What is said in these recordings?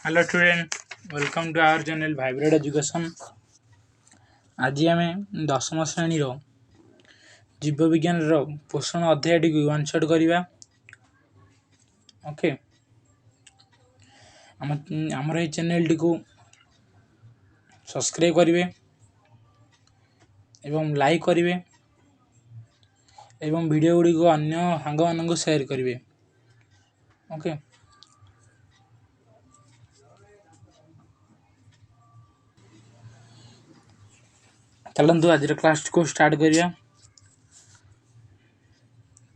Hello student, welcome to our channel vibrate education. आज आम दशम श्रेणी जीव विज्ञान पोषण अध्याय टी वन शॉट करवा। ओके, आमर ये चैनल टी को सब्सक्राइब करेंगे एवं लाइक करेंगे एवं वीडियो गुड़ी को अन्य सांग मान शेयर करेंगे। ओके, चलतु आज क्लास को स्टार्ट करिया।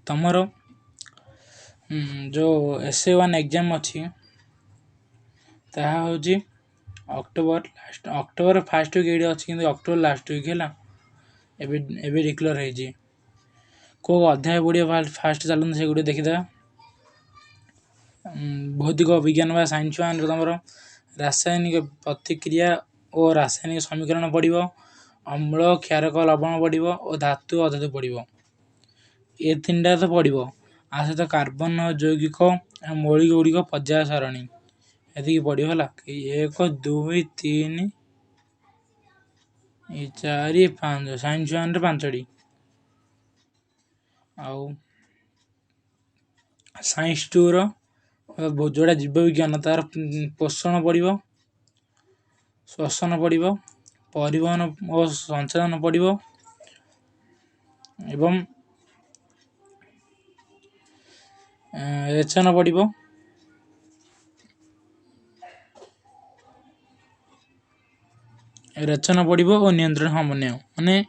तमरो जो SA1 एग्जाम अच्छी ताहा होची अक्टोबर फर्स्ट वीक अच्छी कि अक्टोबर लास्ट वीक है एबे डिक्लेयर है को अध्याय पढ़िया फास्ट चलते से गुटे देखीदा। भौतिक विज्ञान व साइंस वन तुम रासायनिक प्रतिक्रिया और रासायनिक समीकरण पढ़ो, अम्ल क्षारक लवण पढ़ो और धातु अधातु पढ़ो। ये तीन टा तो पढ़ो आ सहित कार्बन यौगिक मौलिक गुड़िक पर्याय सारणी ये पढ़ो है। 1 2 3 4 5 साइंस वन रे 5टी आउ साइंस टू जोड़ा जीव विज्ञान तार पोषण पढ़ो, श्वसन पढ़ो, परिवहन और संचालन पढ़ो एवं रेचन पढ़ो। रेचन पढ़ो और नियंत्रण समन्वय माने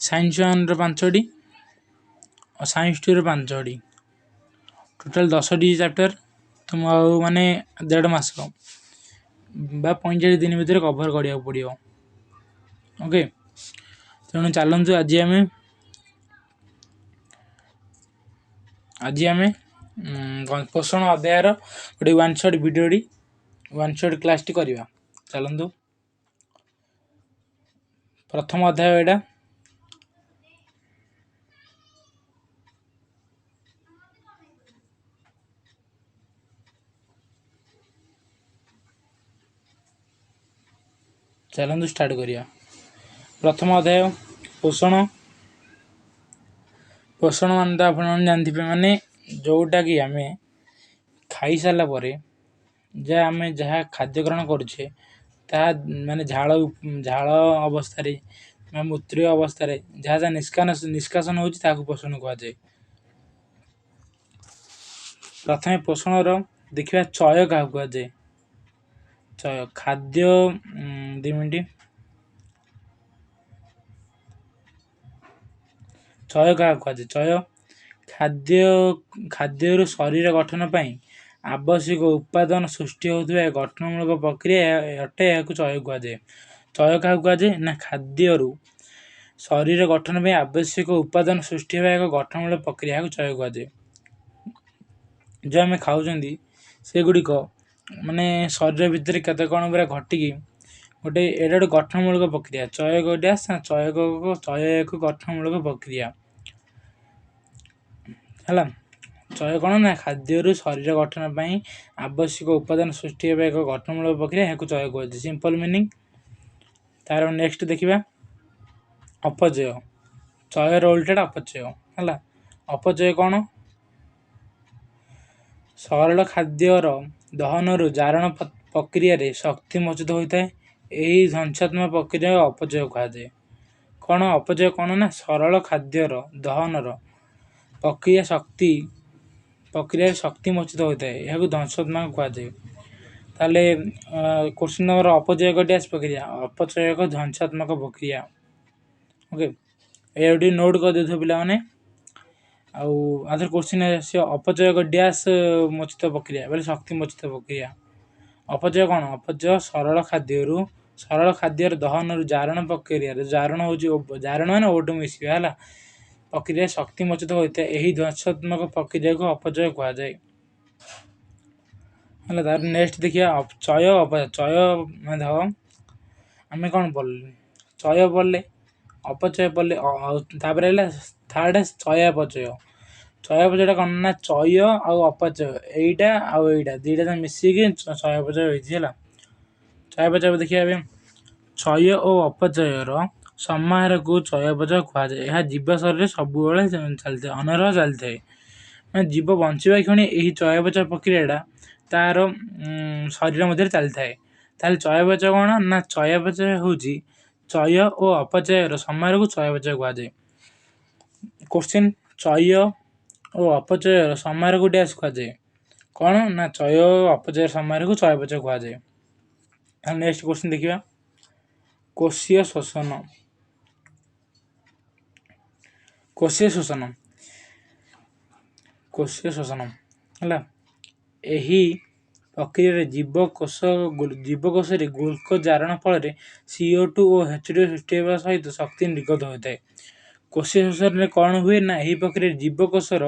साइंस वन रे 5टी और साइंस टू रे 5टी टोटाल 10टी चैप्टर तुम माने 1.5 मास बा 45 दिन भितर कभर करिया पड़ियो। ओके, तेणु चलतु आज आम पोषण अध्याय गोटे one shot video one shot class T करवा। चलतु प्रथम अध्याय एटा चलतु स्टार्ट करिया। प्रथम अध्याय पोषण। पोषण मान तो आप जानते माने जोटा कि आम खाई सारा पर जहाँ आम जहाँ खाद्य ग्रहण करुचे माने झाड़ झाड़ अवस्था मूत्र अवस्था जहाँ जहाँ निष्कासन होता पोषण कहुए। प्रथम पोषण देखा चय क्या कहुए। चय खाद्य 2 मिनट चय क्या कहुए। चय खाद्य खाद्य शरीर गठन पर आवश्यक उपादान सृष्टि होता गठनमूलक प्रक्रिया अटे या चय कहुए। चय क्या कहुए ना खाद्य शरीर गठन पर आवश्यक उपादान सृष्टि होगा एक गठनमूलक प्रक्रिया चय कहुए। जो आम खाऊँ से गुड़िक माने शरीर भितर केते कौन पूरा घटिकी गोटे एटा गोटे गठनमूलक प्रक्रिया चय गैस चय एक गठनमूलक प्रक्रिया है। चय कौन ना खाद्य शरीर गठन पर आवश्यक उपादान सृष्टि होगा एक गठनमूलक प्रक्रिया चय कहुए। सिंपल मीनिंग तार नेक्स्ट देखा अपचय। चयर उल्टा अपचय है। अपचय कौन सरल खाद्यर दहन जारण प्रक्रिया शक्ति मौजूद होता है। यही ध्वंसात्मक प्रक्रिया अपचय कहुए। कौन अपचय कौन ना सरल खाद्यर दहन प्रक्रिया शक्ति मौजूद होता है यह ध्वंसात्मक कहुए। ताले क्वेश्चन नंबर अपचय एक डैश प्रक्रिया अपचय एक ध्वंसात्मक प्रक्रिया। ओके, ये नोट कर दे पिला माने आधर क्वेश्चन अपचय एक डैश मोचित प्रक्रिया बोले शक्ति मोचित प्रक्रिया। अपचय कौन अपचय सरल खाद्य दहन जारण प्रक्रिया जारण हो जारण मैंने ओटो मिसवा है प्रक्रिया शक्ति मोचित होता है यही ध्वंसात्मक प्रक्रिया को अपचय कहुए। तार नेक्स्ट देखिए चय अपचय। चय आम कौन पढ़ले चय पढ़ले अपचय पढ़ले थर्ड चयापचय। ଚୟାପଚୟଟା କ'ଣ ନା ଚୟ ଆଉ ଅପଚୟ ଏଇଟା ଆଉ ଏଇଟା ଦୁଇଟା ଯାକ ମିଶିକି ଚୟାପଚୟ ହେଇଛି ହେଲା। ଚୟାପଚୟ ଦେଖିବା ଏବେ ଚୟ ଓ ଅପଚୟର ସମାହାରକୁ ଚୟାପଚୟ କୁହାଯାଏ। ଏହା ଜୀବ ଶରୀରରେ ସବୁବେଳେ ଚାଲିଥାଏ, ଅନରହ ଚାଲିଥାଏ। ମାନେ ଜୀବ ବଞ୍ଚିବା କ୍ଷଣି ଏହି ଚୟାପଚୟ ପ୍ରକ୍ରିୟାଟା ତାର ଶରୀର ମଧ୍ୟରେ ଚାଲିଥାଏ। ତାହେଲେ ଚୟାପଚୟ କ'ଣ ନା ଚୟାପଚୟ ହେଉଛି ଚୟ ଓ ଅପଚୟର ସମାହାରକୁ ଚୟାପଚୟ କୁହାଯାଏ। କୋଶ୍ଚିନ୍ ଚୟ ଓ ଅପଚୟର ସମାହାରକୁ ଡ୍ୟାସ୍ କୁହାଯାଏ। କ'ଣ ନା ଚୟ ଓ ଅପଚୟ ସମାହାରକୁ ଚୟାପଚୟ କୁହାଯାଏ। ନେକ୍ସଟ କୋଶ୍ଚିନ୍ ଦେଖିବା କୋଷୀୟ ଶୋଷଣ। କୋଷୀୟ ଶୋଷଣ ହେଲା। ଏହି ପ୍ରକ୍ରିୟାରେ ଜୀବକୋଷରେ ଗ୍ଲୁକୋଜ ଜାରଣ ଫଳରେ CO2 ଓ H2O ସୃଷ୍ଟି ହେବା ସହିତ ଶକ୍ତି ନିର୍ଗତ ହୋଇଥାଏ। କୋଷୀୟ ଶୋଷଣରେ କ'ଣ ହୁଏ ନା ଏହି ପ୍ରକ୍ରିୟାରେ ଜୀବକୋଷର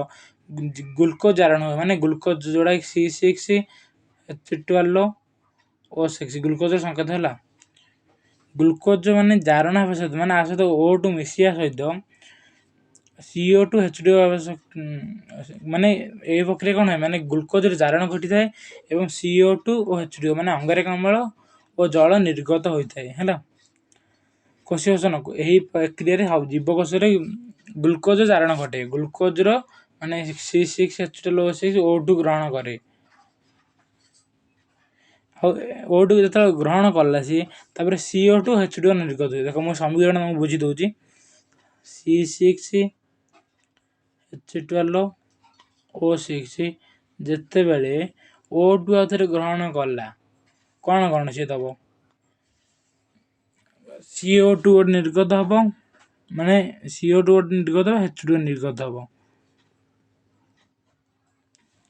ଗ୍ଲୁକୋଜ ଜାରଣ ହୁଏ, ମାନେ ଗ୍ଲୁକୋଜ ଯୋଉଟାକି C6H12O6 ଗ୍ଲୁକୋଜର ସଂକେତ ହେଲା। ଗ୍ଲୁକୋଜ ମାନେ ଜାରଣ ହେବା ସହିତ ମାନେ ଆ ସହିତ O2 ମିଶିବା ସହିତ CO2 H2O ମାନେ ଏହି ପ୍ରକ୍ରିୟା କ'ଣ ହୁଏ ମାନେ ଗ୍ଲୁକୋଜରେ ଜାରଣ ଘଟିଥାଏ ଏବଂ CO2 ଓ H2O ମାନେ ଅଙ୍ଗାରକାମ୍ଳ ଓ ଜଳ ନିର୍ଗତ ହୋଇଥାଏ ହେଲା। କୋଷୀୟ ଶୋଷଣ ଏହି ପ୍ରକ୍ରିୟାରେ ଜୀବକୋଷରେ ଗ୍ଲୁକୋଜ ଜାରଣ ଘଟେ। ଗ୍ଲୁକୋଜର ମାନେ C6H12O6 O2 ଗ୍ରହଣ କରେ। ଆଉ O2 ଯେତେବେଳେ ଗ୍ରହଣ କଲା ସିଏ ତାପରେ CO2 H2O ନିର୍ଗତ ହୁଏ। ଦେଖ ମୁଁ ସମୀକରଣ ତମକୁ ବୁଝି ଦେଉଛି। C6H12O6 ଯେତେବେଳେ O2 ଆଉଥରେ ଗ୍ରହଣ କଲା କ'ଣ ସିଏ ଦେବ CO2 ଗୋଟେ ନିର୍ଗତ ହେବ, ମାନେ CO2 ଗୋଟେ ନିର୍ଗତ ହେବ, H2O ନିର୍ଗତ ହେବ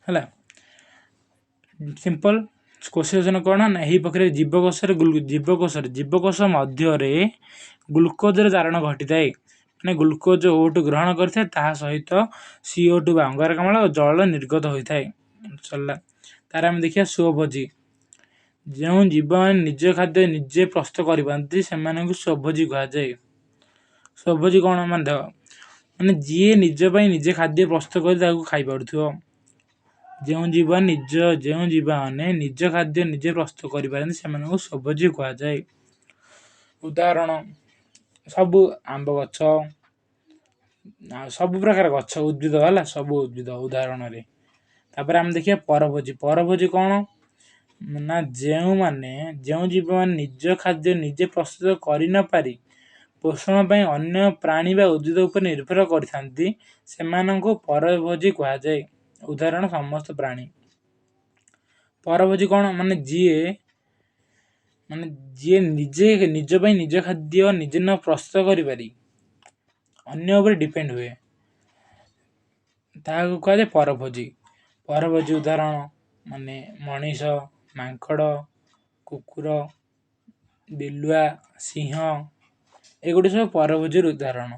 ହେଲା। ସିମ୍ପଲ। କୋଷୀୟ ଶୋଷଣ କ'ଣ ନା ଏହି ପ୍ରକ୍ରିୟାରେ ଜୀବକୋଷ ମଧ୍ୟରେ ଗ୍ଲୁକୋଜର ଜାରଣ ଘଟିଥାଏ। ମାନେ ଗ୍ଲୁକୋଜ O2 ଗ୍ରହଣ କରିଥାଏ, ତାହା ସହିତ CO2 ବା ଅଙ୍ଗାରକାମ୍ଳ ଓ ଜଳ ନିର୍ଗତ ହୋଇଥାଏ। ସରିଲା। ତାର ଆମେ ଦେଖିବା ସ୍ୱଭୋଜୀ। ଯେଉଁ ଜୀବମାନେ ନିଜ ଖାଦ୍ୟ ନିଜେ ପ୍ରସ୍ତୁତ କରିପାରନ୍ତି ସେମାନଙ୍କୁ ସ୍ୱଭୋଜୀ କୁହାଯାଏ। ସ୍ୱଭୋଜୀ କ'ଣ ମାନେ ଯିଏ ନିଜ ପାଇଁ ନିଜେ ଖାଦ୍ୟ ପ୍ରସ୍ତୁତ କରି ତାକୁ ଖାଇପାରୁଥିବ। ଯେଉଁ ଜୀବମାନେ ନିଜ ଖାଦ୍ୟ ନିଜେ ପ୍ରସ୍ତୁତ କରିପାରନ୍ତି ସେମାନଙ୍କୁ ସ୍ୱଭୋଜୀ କୁହାଯାଏ। ଉଦାହରଣ ସବୁ ଆମ୍ବ ଗଛ, ସବୁ ପ୍ରକାର ଗଛ, ଉଦ୍ଭିଦ ହେଲା, ସବୁ ଉଦ୍ଭିଦ ଉଦାହରଣରେ। ତାପରେ ଆମେ ଦେଖିବା ପରଭୋଜୀ। ପରଭୋଜୀ କ'ଣ ନା ଯେଉଁ ଜୀବମାନେ ନିଜ ଖାଦ୍ୟ ନିଜେ ପ୍ରସ୍ତୁତ କରିନପାରି ପୋଷଣ ପାଇଁ ଅନ୍ୟ ପ୍ରାଣୀ ବା ଉଦ୍ଭିଦ ଉପରେ ନିର୍ଭର କରିଥାନ୍ତି ସେମାନଙ୍କୁ ପରଭୋଜୀ କୁହାଯାଏ। ଉଦାହରଣ ସମସ୍ତ ପ୍ରାଣୀ। ପରଭୋଜୀ କ'ଣ ମାନେ ଯିଏ ନିଜ ପାଇଁ ନିଜ ଖାଦ୍ୟ ନିଜେ ନ ପ୍ରସ୍ତୁତ କରିପାରି ଅନ୍ୟ ଉପରେ ଡିପେଣ୍ଡ ହୁଏ ତାହାକୁ କୁହାଯାଏ ପରଭୋଜୀ। ପରଭୋଜୀ ଉଦାହରଣ ମାନେ ମଣିଷ, ମାଙ୍କଡ଼, କୁକୁର, ବିଲୁଆ, ସିଂହ ଏଗୁଡ଼ିକ ସବୁ ପରଭୋଜୀର ଉଦାହରଣ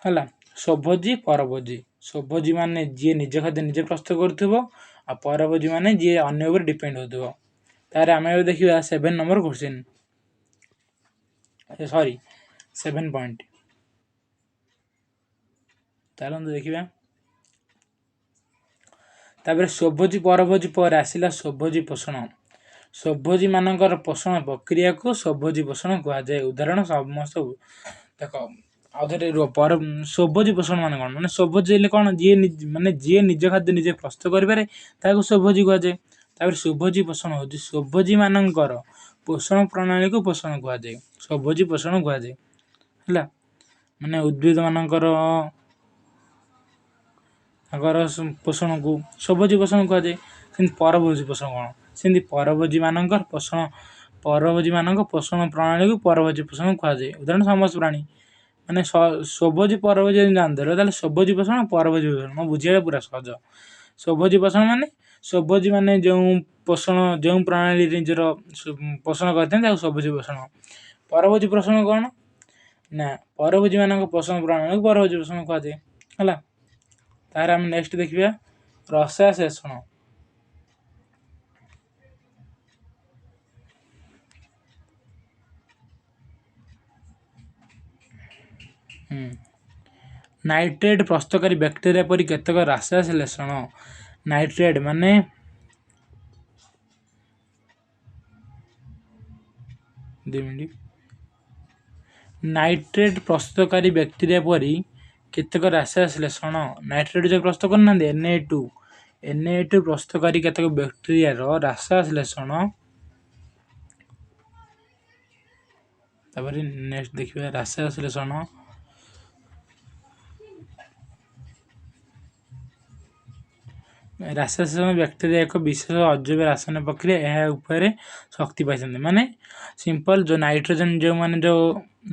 ହେଲା। ସ୍ୱଭୋଜୀ, ପରଭୋଜୀ। ସ୍ୱଭୋଜୀ ମାନେ ଯିଏ ନିଜ ଖାଦ୍ୟ ନିଜେ ପ୍ରସ୍ତୁତ କରୁଥିବ, ଆଉ ପରଭୋଜୀ ମାନେ ଯିଏ ଅନ୍ୟ ଉପରେ ଡିପେଣ୍ଡ ହେଉଥିବ। ତାହେଲେ ଆମେ ଏବେ ଦେଖିବା 7 ନମ୍ବର କୋଶ୍ଚିନ୍, 7 ପଏଣ୍ଟ। ଚାଲନ୍ତୁ ଦେଖିବା। ତାପରେ ସ୍ୱଭୋଜୀ ପରଭୋଜୀ ପରେ ଆସିଲା ସ୍ୱଭୋଜୀ ପୋଷଣ। ସ୍ୱଭୋଜୀ ମାନଙ୍କର ପୋଷଣ ପ୍ରକ୍ରିୟାକୁ ସ୍ୱଭୋଜୀ ପୋଷଣ କୁହାଯାଏ। ଉଦାହରଣ ସମସ୍ତ। ଦେଖ ଆଉଥରେ ସ୍ୱଭୋଜୀ ପୋଷଣ ମାନେ କ'ଣ ମାନେ ସ୍ୱଭୋଜୀ ହେଲେ କ'ଣ ଯିଏ ନିଜ ଖାଦ୍ୟ ନିଜେ ପ୍ରସ୍ତୁତ କରିପାରେ ତାହାକୁ ସ୍ୱଭୋଜୀ କୁହାଯାଏ। ତାପରେ ସ୍ୱଭୋଜୀ ପୋଷଣ ହେଉଛି ସ୍ୱଭୋଜୀ ମାନଙ୍କର ପୋଷଣ ପ୍ରଣାଳୀକୁ ପୋଷଣ କୁହାଯାଏ। ସ୍ୱଭୋଜୀ ପୋଷଣ କୁହାଯାଏ ହେଲା। ମାନେ ଉଦ୍ଭିଦ ମାନଙ୍କର ପୋଷଣକୁ ସ୍ୱଭୋଜୀ ପୋଷଣ କୁହାଯାଏ। କିନ୍ତୁ ପରଭୋଜୀ ପୋଷଣ କ'ଣ ସେମିତି ପରଭୋଜୀ ମାନଙ୍କ ପୋଷଣ ପ୍ରଣାଳୀକୁ ପରଭୋଜୀ ପୋଷଣ କୁହାଯାଏ। ଉଦାହରଣ ସମସ୍ତ ପ୍ରାଣୀ। ମାନେ ସ୍ୱଭୋଜୀ ପରଭୋଜୀ ଜାଣିଦେଲ ତାହେଲେ ସ୍ୱଭୋଜୀ ପୋଷଣ ପରଭୋଜୀ ପୋଷଣ ମୋ ବୁଝିବା ପୁରା ସହଜ। ସ୍ୱଭୋଜୀ ପୋଷଣ ମାନେ ସ୍ୱଭୋଜୀ ମାନେ ଯେଉଁ ପ୍ରଣାଳୀରେ ନିଜର ପୋଷଣ କରିଥାନ୍ତି ତାକୁ ସ୍ୱଭୋଜୀ ପୋଷଣ। ପରଭୋଜୀ ପୋଷଣ କ'ଣ ନା ପରଭୋଜୀ ମାନଙ୍କ ପୋଷଣ ପ୍ରଣାଳୀକୁ ପରଭୋଜୀ ପୋଷଣ କୁହାଯାଏ ହେଲା। ତାହେଲେ ଆମେ ନେକ୍ସଟ ଦେଖିବା ରସାଶେଷଣ। ନାଇଟ୍ରେଟ୍ ପ୍ରସ୍ତୁତକାରୀ ବ୍ୟାକ୍ଟେରିଆ ପରି କେତେକ ରାସାଶ୍ଲେଷଣ। ନାଇଟ୍ରେଟ୍ ମାନେ ନାଇଟ୍ରେଟ୍ ପ୍ରସ୍ତୁତକାରୀ ବ୍ୟାକ୍ଟେରିଆ ପରି କେତେକ ରାସାଶ୍ଲେଷଣ। ନାଇଟ୍ରେଟ୍ ଯେଉଁ ପ୍ରସ୍ତୁତ କରୁନାହାନ୍ତି Na2 ପ୍ରସ୍ତୁତକାରୀ କେତେକ ବ୍ୟାକ୍ଟେରିଆର ରାସାଶ୍ଲେଷଣ। ତାପରେ ନେକ୍ସଟ ଦେଖିବା ରାସାଶ୍ଲେଷଣ। ରାସାଶ୍ଲେଷଣ ବ୍ୟାକ୍ଟେରିଆ ଏକ ବିଶେଷ ଅଜୈବ ରାସାୟନିକ ପ୍ରକ୍ରିୟା। ଏହା ଉପରେ ଶକ୍ତି ପାଇଛନ୍ତି। ମାନେ ସିମ୍ପଲ ଯେଉଁ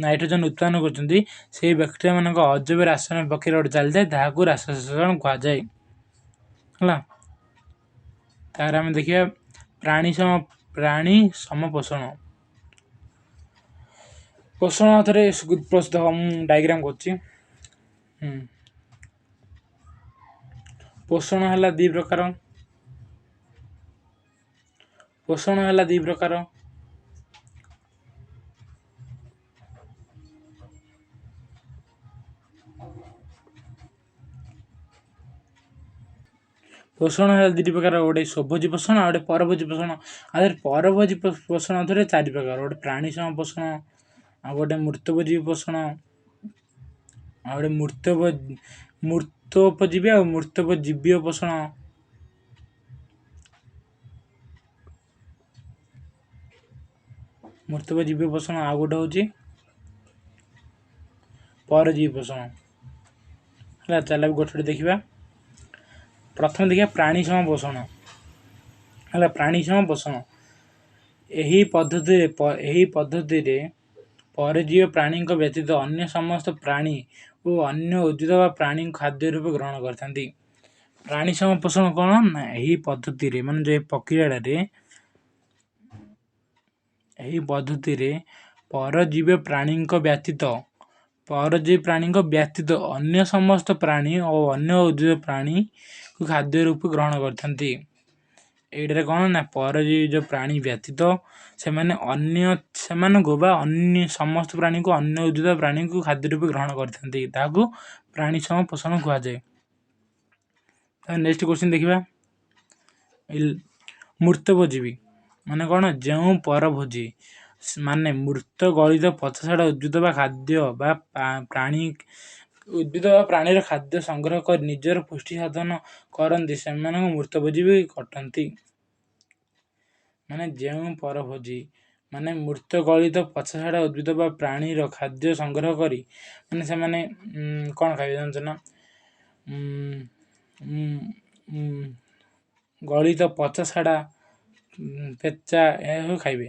ନାଇଟ୍ରୋଜେନ ଉତ୍ପାଦନ କରୁଛନ୍ତି ସେଇ ବ୍ୟାକ୍ଟେରିଆ ମାନଙ୍କ ଅଜୈବ ରାସାୟନିକ ପ୍ରକ୍ରିୟା ଗୋଟେ ଚାଲିଥାଏ, ତାହାକୁ ରାସାଶ୍ଲେଷଣ କୁହାଯାଏ। ହେଲା, ତାପରେ ଆମେ ଦେଖିବା ପ୍ରାଣୀ ସମପୋଷଣ। ପୋଷଣ ଥରେ ପ୍ରସ୍ତୁତ ମୁଁ ଡାଇଗ୍ରାମ କରୁଛି। ପୋଷଣ ହେଲା ଦି ପ୍ରକାର। ପୋଷଣ ହେଲା ଦି ପ୍ରକାର। ପୋଷଣ ହେଲା ଦୁଇଟି ପ୍ରକାର, ଗୋଟେ ସ୍ୱଭୋଜୀ ପୋଷଣ ଆଉ ଗୋଟେ ପରଭୋଜୀ ପୋଷଣ। ଆଉ ପରଭୋଜୀ ପୋଷଣ ଥରେ ଚାରି ପ୍ରକାର, ଗୋଟେ ପ୍ରାଣୀ ସମ ପୋଷଣ, ଆଉ ଗୋଟେ ମୃତଭୋଜୀ ପୋଷଣ, ଆଉ ଗୋଟେ ମୃତୋପଜୀବୀ ଆଉ ମୃତୋପଜୀବୀୟ ପୋଷଣ। ମୃତୋପଜୀବୀ ପୋଷଣ ଆଉ ଗୋଟେ ହଉଛି ପରଜୀବୀ ପୋଷଣ। ହେଲା, ଚାଲ ଗୋଟେ ଦେଖିବା। ପ୍ରଥମେ ଦେଖିବା ପ୍ରାଣୀ ସମ ପୋଷଣ। ହେଲା, ପ୍ରାଣୀ ସମ ପୋଷଣ ଏହି ପଦ୍ଧତିରେ ପରଜୀବୀ ପ୍ରାଣୀଙ୍କ ବ୍ୟତୀତ ଅନ୍ୟ ସମସ୍ତ ପ୍ରାଣୀ ଓ ଅନ୍ୟ ଉଦ୍ଭିଦ ବା ପ୍ରାଣୀଙ୍କୁ ଖାଦ୍ୟ ରୂପେ ଗ୍ରହଣ କରିଥାନ୍ତି। ପ୍ରାଣୀ ସମ ପୋଷଣ କ'ଣ ନା ଏହି ପଦ୍ଧତିରେ ମାନେ ଯେଉଁ ପ୍ରକ୍ରିୟାଟାରେ ଏହି ପଦ୍ଧତିରେ ପରଜୀବୀ ପ୍ରାଣୀଙ୍କ ବ୍ୟତୀତ ଅନ୍ୟ ସମସ୍ତ ପ୍ରାଣୀ ଓ ଅନ୍ୟ ଉଦ୍ଭିଦ ପ୍ରାଣୀକୁ ଖାଦ୍ୟ ରୂପେ ଗ୍ରହଣ କରିଥାନ୍ତି। ଏଇଟାରେ କ'ଣ ନା ପରଜୀବୀ ଯେଉଁ ପ୍ରାଣୀ ବ୍ୟତୀତ ସେମାନଙ୍କୁ ବା ଅନ୍ୟ ସମସ୍ତ ପ୍ରାଣୀକୁ ଅନ୍ୟ ଉଦ୍ଭିଦ ପ୍ରାଣୀକୁ ଖାଦ୍ୟ ରୂପେ ଗ୍ରହଣ କରିଥାନ୍ତି, ତାହାକୁ ପ୍ରାଣୀ ସମ ପୋଷଣ କୁହାଯାଏ। ନେକ୍ସଟ କ୍ୱେଶ୍ଚିନ୍ ଦେଖିବା। ମୃତୋପଜୀବୀ ମାନେ କ'ଣ? ଯେଉଁ ପରଭୋଜୀ ମାନେ ମୃତ ଗଳିତ ପଚାସଢ଼ା ଉଦ୍ଭିଦ ବା ଖାଦ୍ୟ ବା ପ୍ରାଣୀର ଖାଦ୍ୟ ସଂଗ୍ରହ କରି ନିଜର ପୁଷ୍ଟି ସାଧନ କରନ୍ତି, ସେମାନଙ୍କୁ ମୃତୋପଜୀବୀ କଟନ୍ତି। ମାନେ ଯେଉଁ ପରଭୋଜୀ ମାନେ ମୃତ ଗଳିତ ପଚାସଢ଼ା ଉଦ୍ଭିଦ ବା ପ୍ରାଣୀର ଖାଦ୍ୟ ସଂଗ୍ରହ କରି ମାନେ ସେମାନେ କ'ଣ ଖାଇବେ ଜାଣିଛ ନା? ଗଳିତ ପଚାସଢ଼ା ପେଚା ଏହାକୁ ଖାଇବେ।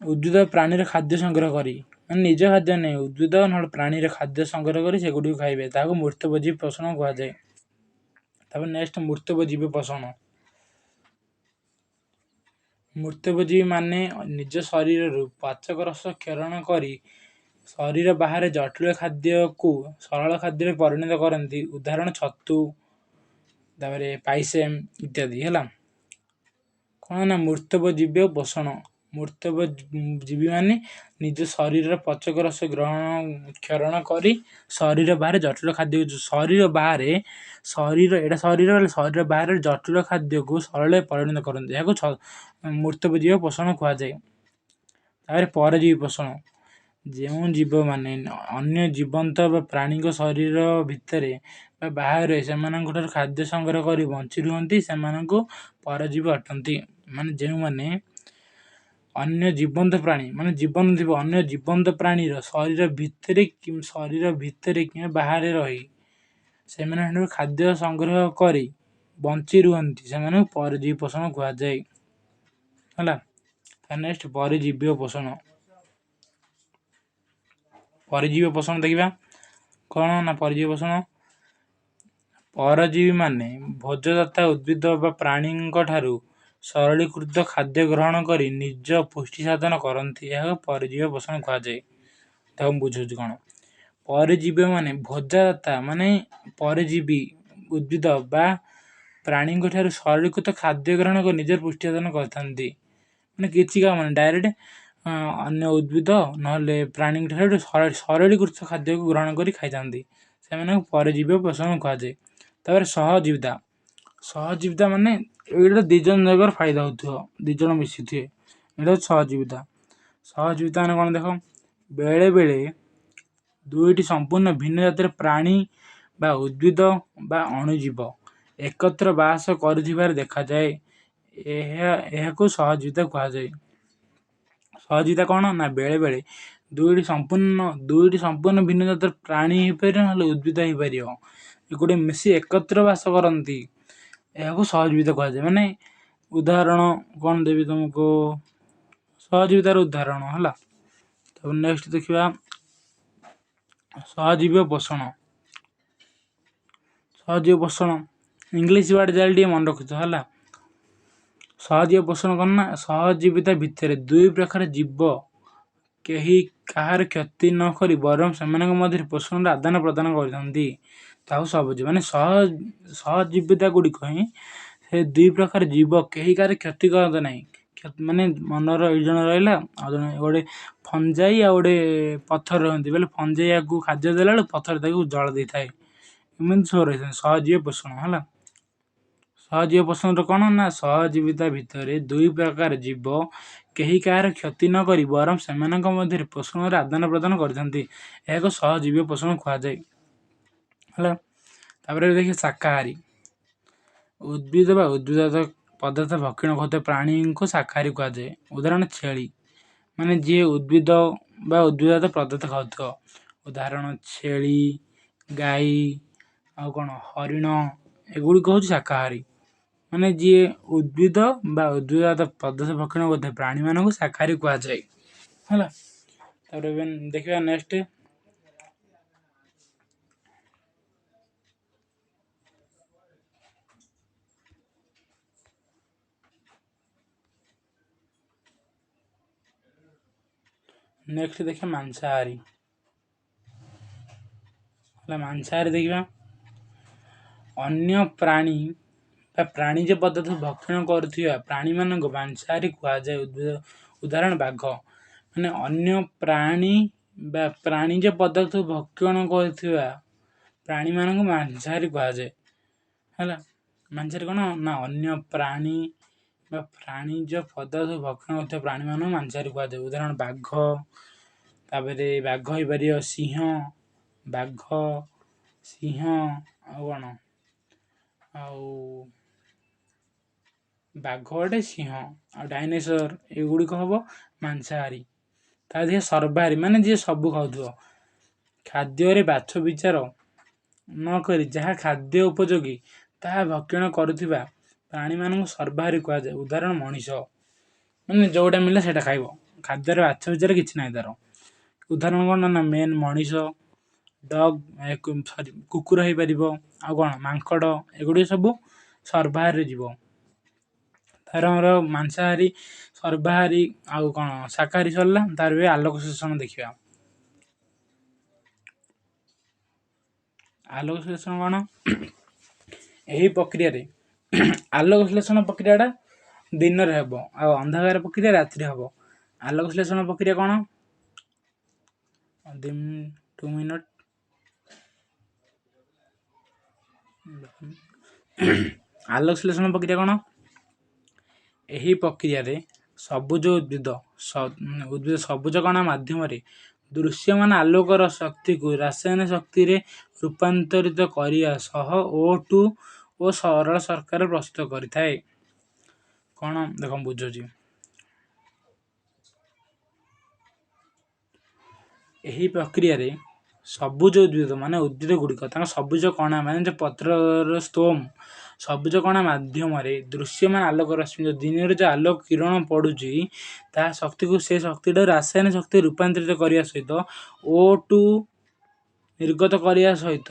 ଉଦ୍ଭିଦ ପ୍ରାଣୀର ଖାଦ୍ୟ ସଂଗ୍ରହ କରି ମାନେ ନିଜ ଖାଦ୍ୟ ନାହିଁ, ଉଦ୍ଭିଦ ନହେଲେ ପ୍ରାଣୀର ଖାଦ୍ୟ ସଂଗ୍ରହ କରି ସେଗୁଡ଼ିକୁ ଖାଇବେ, ତାହାକୁ ମୃତୋପଜୀବୀ ପୋଷଣ କୁହାଯାଏ। ତାପରେ ନେକ୍ସଟ ମୃତୋପଜୀବୀ ପୋଷଣ। ମୃତୋପଜୀବୀ ମାନେ ନିଜ ଶରୀରରୁ ପାଚକ ରସ କ୍ଷରଣ କରି ଶରୀର ବାହାରେ ଜଟିଳ ଖାଦ୍ୟକୁ ସରଳ ଖାଦ୍ୟରେ ପରିଣତ କରନ୍ତି। ଉଦାହରଣ ଛତୁ, ତାପରେ ପାଇସେମ ଇତ୍ୟାଦି। ହେଲା, କ'ଣ ନା ମୃତୋପଜୀବୀ ପୋଷଣ। ମୃତୋପଜୀବୀ ମାନେ ନିଜ ଶରୀରର ପାଚକ ରସ କ୍ଷରଣ କରି ଶରୀର ବାହାରେ ଜଟିଳ ଖାଦ୍ୟକୁ ଶରୀର ବାହାରେ ଜଟିଳ ଖାଦ୍ୟକୁ ସରଳରେ ପରିଣତ କରନ୍ତି, ଏହାକୁ ମୃତୋପଜୀବୀ ପୋଷଣ କୁହାଯାଏ। ତାପରେ ପରଜୀବୀ ପୋଷଣ। ଯେଉଁ ଜୀବମାନେ ଅନ୍ୟ ଜୀବନ୍ତ ବା ପ୍ରାଣୀଙ୍କ ଶରୀର ଭିତରେ ବା ବାହାରେ ସେମାନଙ୍କଠାରୁ ଖାଦ୍ୟ ସଂଗ୍ରହ କରି ବଞ୍ଚି ରୁହନ୍ତି, ସେମାନଙ୍କୁ ପରଜୀବୀ ଅଟନ୍ତି। ମାନେ ଯେଉଁମାନେ ଅନ୍ୟ ଜୀବନ୍ତ ପ୍ରାଣୀ ମାନେ ଜୀବନ ଥିବ ଅନ୍ୟ ଜୀବନ୍ତ ପ୍ରାଣୀର ଶରୀର ଭିତରେ କିମ୍ବା ବାହାରେ ରହି ସେମାନଙ୍କଠାରୁ ଖାଦ୍ୟ ସଂଗ୍ରହ କରି ବଞ୍ଚି ରୁହନ୍ତି, ସେମାନଙ୍କୁ ପରଜୀବୀ ପୋଷଣ କୁହାଯାଏ। ହେଲା, ନେକ୍ସଟ ପରଜୀବୀ ପୋଷଣ। ପରଜୀବୀ ପୋଷଣ ଦେଖିବା। କ'ଣ ନା ପରଜୀବୀ ପୋଷଣ ପରଜୀବୀ ମାନେ ଭୋଜଦାତା ଉଦ୍ଭିଦ ବା ପ୍ରାଣୀଙ୍କ ଠାରୁ ସରଳୀକୃତ ଖାଦ୍ୟ ଗ୍ରହଣ କରି ନିଜ ପୁଷ୍ଟି ସାଧନ କରନ୍ତି, ଏହାକୁ ପରଜୀବୀ ପୋଷଣ କୁହାଯାଏ। ତାକୁ ମୁଁ ବୁଝାଉଛି କ'ଣ? ପରଜୀବୀ ମାନେ ଭୋଜଦାତା ମାନେ ପରଜୀବୀ ଉଦ୍ଭିଦ ବା ପ୍ରାଣୀଙ୍କ ଠାରୁ ସରଳୀକୃତ ଖାଦ୍ୟ ଗ୍ରହଣ କରି ନିଜର ପୁଷ୍ଟି ସାଧନ କରିଥାନ୍ତି। ମାନେ କିଛି କାମ ନାହିଁ, ଡାଇରେକ୍ଟ ଅନ୍ୟ ଉଦ୍ଭିଦ ନହେଲେ ପ୍ରାଣୀଙ୍କ ଠାରୁ ସରଳୀକୃତ ଖାଦ୍ୟକୁ ଗ୍ରହଣ କରି ଖାଇଥାନ୍ତି। ସେମାନଙ୍କୁ ପରଜୀବୀ ପୋଷଣ କୁହାଯାଏ। ତାପରେ ସହଜୀବିତା। ସହଜୀବିତା ମାନେ ଏଇଟା ଦୁଇ ଜଣ ଜାଗାର ଫାଇଦା ହେଉଥିବ, ଦୁଇ ଜଣ ମିଶିଥିବେ, ଏଇଟା ହେଉଛି ସହଜୀବିତା। ସହଜୀବିତା ମାନେ କ'ଣ ଦେଖ, ବେଳେବେଳେ ଦୁଇଟି ସମ୍ପୂର୍ଣ୍ଣ ଭିନ୍ନ ଜାତିର ପ୍ରାଣୀ ବା ଉଦ୍ଭିଦ ବା ଅଣୁଜୀବ ଏକତ୍ର ବାସ କରୁଥିବାର ଦେଖାଯାଏ। ଏହାକୁ ସହଜୀବିତା କୁହାଯାଏ। ସହଜୀବିତା କ'ଣ ନା ବେଳେବେଳେ ଦୁଇଟି ସମ୍ପୂର୍ଣ୍ଣ ଭିନ୍ନ ଜାତିର ପ୍ରାଣୀ ହେଇପାରିବ ନହେଲେ ଉଦ୍ଭିଦ ହେଇପାରିବ, ଏଗୁଟେ ମିଶି ଏକତ୍ର ବାସ କରନ୍ତି, ଏହାକୁ ସହଜୀବିତା କୁହାଯାଏ। ମାନେ ଉଦାହରଣ କ'ଣ ଦେବି ତୁମକୁ, ସହଜୀବିତାର ଉଦାହରଣ ହେଲା। ତାପରେ ନେକ୍ସଟ ଦେଖିବା ସହଜୀବୀ ପୋଷଣ। ସହଜୀବୀ ପୋଷଣ ଇଂଲିଶ ୱାର୍ଡ ଯାଇ ଟିକେ ମନେ ରଖୁଥିବ ହେଲା। ସହଜୀବୀ ପୋଷଣ କ'ଣ ନା ସହଜୀବିତା ଭିତରେ ଦୁଇ ପ୍ରକାର ଜୀବ କେହି କାହାର କ୍ଷତି ନ କରି ବରଂ ସେମାନଙ୍କ ମଧ୍ୟରେ ପୋଷଣର ଆଦାନ ପ୍ରଦାନ କରିଥାନ୍ତି, ତାକୁ ସହଜୀବୀ ମାନେ ସହଜୀବିତା ଗୁଡ଼ିକ ହିଁ ସେ ଦୁଇ ପ୍ରକାର ଜୀବ କେହି କାହାର କ୍ଷତି କରନ୍ତି ନାହିଁ। ମାନେ ମନର ଏଇ ଜଣ ରହିଲା ଆଉ ଜଣେ ଗୋଟେ ଫଞ୍ଜାଇ ଆଉ ଗୋଟେ ପଥର ରୁହନ୍ତି, ବୋଲେ ଫଞ୍ଜାଇ ଆକୁ ଖାଦ୍ୟ ଦେଲାବେଳୁ ପଥର ତାକୁ ଜଳ ଦେଇଥାଏ, ଏମିତି ସବୁ ରହିଥାନ୍ତି ସହଜୀବୀ ପୋଷଣ ହେଲା। ସହଜୀବୀ ପୋଷଣର କ'ଣ ନା ସହଜୀବିତା ଭିତରେ ଦୁଇ ପ୍ରକାର ଜୀବ କେହି କାହାର କ୍ଷତି ନ କରି ବରଂ ସେମାନଙ୍କ ମଧ୍ୟରେ ପୋଷଣର ଆଦାନ ପ୍ରଦାନ କରିଥାନ୍ତି, ଏହାକୁ ସହଜୀବୀ ପୋଷଣ କୁହାଯାଏ ହେଲା। ତାପରେ ଦେଖିବା ଶାକାହାରୀ। ଉଦ୍ଭିଦ ବା ଉଦ୍ଭିଦ ପଦାର୍ଥ ଭକ୍ଷଣ କରୁଥିବା ପ୍ରାଣୀଙ୍କୁ ଶାକାହାରୀ କୁହାଯାଏ। ଉଦାହରଣ ଛେଳି, ମାନେ ଯିଏ ଉଦ୍ଭିଦ ବା ଉଦ୍ଭିଦ ପଦାର୍ଥ ଖାଉଥିବ, ଉଦାହରଣ ଛେଳି, ଗାଈ ଆଉ କ'ଣ ହରିଣ, ଏଗୁଡ଼ିକ ହେଉଛି ଶାକାହାରୀ। ମାନେ ଯିଏ ଉଦ୍ଭିଦ ବା ଉଦ୍ଭିଦ ପଦାର୍ଥ ଭକ୍ଷଣ କରୁଥିବା ପ୍ରାଣୀମାନଙ୍କୁ ଶାକାହାରୀ କୁହାଯାଏ ହେଲା। ତାପରେ ଦେଖିବା ନେକ୍ସଟ ଦେଖିବା ମାଂସାହାରୀ ହେଲା। ମାଂସାହାରୀ ଦେଖିବା ଅନ୍ୟ ପ୍ରାଣୀ ବା ପ୍ରାଣୀଜ ପଦାର୍ଥ ଭକ୍ଷଣ କରୁଥିବା ପ୍ରାଣୀମାନଙ୍କୁ ମାଂସାହାରୀ କୁହାଯାଏ। ଉଦାହରଣ ବାଘ, ମାନେ ଅନ୍ୟ ପ୍ରାଣୀ ବା ପ୍ରାଣୀଜ ପଦାର୍ଥ ଭକ୍ଷଣ କରୁଥିବା ପ୍ରାଣୀମାନଙ୍କୁ ମାଂସାହାରୀ କୁହାଯାଏ ହେଲା। ମାଂସାହାରୀ କ'ଣ ନା ଅନ୍ୟ ପ୍ରାଣୀ ବା ପ୍ରାଣୀଜ ପଦାର୍ଥ ଭକ୍ଷଣ କରୁଥିବା ପ୍ରାଣୀମାନଙ୍କୁ ମାଂସାହାରୀ କୁହାଯାଏ। ଉଦାହରଣ ବାଘ, ତାପରେ ବାଘ ହେଇପାରିବ ସିଂହ, ବାଘ ସିଂହ ଆଉ କ'ଣ ଆଉ ବାଘ ଗୋଟେ ସିଂହ ଆଉ ଡାଇନେସର, ଏଗୁଡ଼ିକ ହେବ ମାଂସାହାରୀ। ତା ଦେହରେ ସର୍ବାହାରୀ ମାନେ ଯିଏ ସବୁ ଖାଉଥିବ, ଖାଦ୍ୟରେ ବାଛ ବିଚାର ନ କରି ଯାହା ଖାଦ୍ୟ ଉପଯୋଗୀ ତାହା ଭକ୍ଷଣ କରୁଥିବା ପ୍ରାଣୀମାନଙ୍କୁ ସର୍ବାହାରୀ କୁହାଯାଏ। ଉଦାହରଣ ମଣିଷ, ମାନେ ଯେଉଁଟା ମିଳିଲା ସେଇଟା ଖାଇବ, ଖାଦ୍ୟରେ ବାଛ ବିଚାର କିଛି ନାହିଁ ତାର। ଉଦାହରଣ କ'ଣ ନା ମେନ୍ ମଣିଷ, ଡଗ୍ କୁକୁର ହେଇପାରିବ ଆଉ କ'ଣ ମାଙ୍କଡ଼, ଏଗୁଡ଼ିକ ସବୁ ସର୍ବାହାରୀ ଯିବ। ତାର ଆମର ମାଂସାହାରୀ, ସର୍ବାହାରୀ ଆଉ କ'ଣ ଶାକାହାରୀ ସରିଲା। ତାର ବି ଆଲୋକ ଶୋଷଣ ଦେଖିବା। ଆଲୋକ ଶ୍ଳେଷଣ କ'ଣ, ଏହି ପ୍ରକ୍ରିୟାରେ ଆଲୋକ ଶ୍ଳେଷଣ ପ୍ରକ୍ରିୟାଟା ଦିନରେ ହେବ ଆଉ ଅନ୍ଧକାର ପ୍ରକ୍ରିୟା ରାତିରେ ହେବ। ଆଲୋକ ଶ୍ଳେଷଣ ପ୍ରକ୍ରିୟା କ'ଣ, 2 ମିନିଟ୍। ଆଲୋକ ଶ୍ଳେଷଣ ପ୍ରକ୍ରିୟା କ'ଣ, ଏହି ପ୍ରକ୍ରିୟାରେ ସବୁଜ ଉଦ୍ଭିଦ ସବୁଜ କଣା ମାଧ୍ୟମରେ ଦୃଶ୍ୟମାନ ଆଲୋକର ଶକ୍ତିକୁ ରାସାୟନିକ ଶକ୍ତିରେ ରୂପାନ୍ତରିତ କରିବା ସହ O2 ଓ ସରଳ ଶର୍କରା ପ୍ରସ୍ତୁତ କରିଥାଏ। କ'ଣ ଦେଖ ବୁଝୁଛି, ଏହି ପ୍ରକ୍ରିୟାରେ ସବୁଜ ଉଦ୍ଭିଦ ମାନେ ଉଦ୍ଭିଦ ଗୁଡ଼ିକ ତାଙ୍କ ସବୁଜ କଣା ମାନେ ଯେ ପତ୍ରର ଷ୍ଟୋମ୍ ସବୁଜ କଣା ମାଧ୍ୟମରେ ଦୃଶ୍ୟମାନ ଆଲୋକ ରଶ୍ମି, ଦିନରେ ଯେଉଁ ଆଲୋକ କିରଣ ପଡ଼ୁଛି ତାହା ଶକ୍ତିକୁ ସେ ଶକ୍ତିଟା ରାସାୟନିକ ଶକ୍ତି ରୂପାନ୍ତରିତ କରିବା ସହିତ O2 ନିର୍ଗତ କରିବା ସହିତ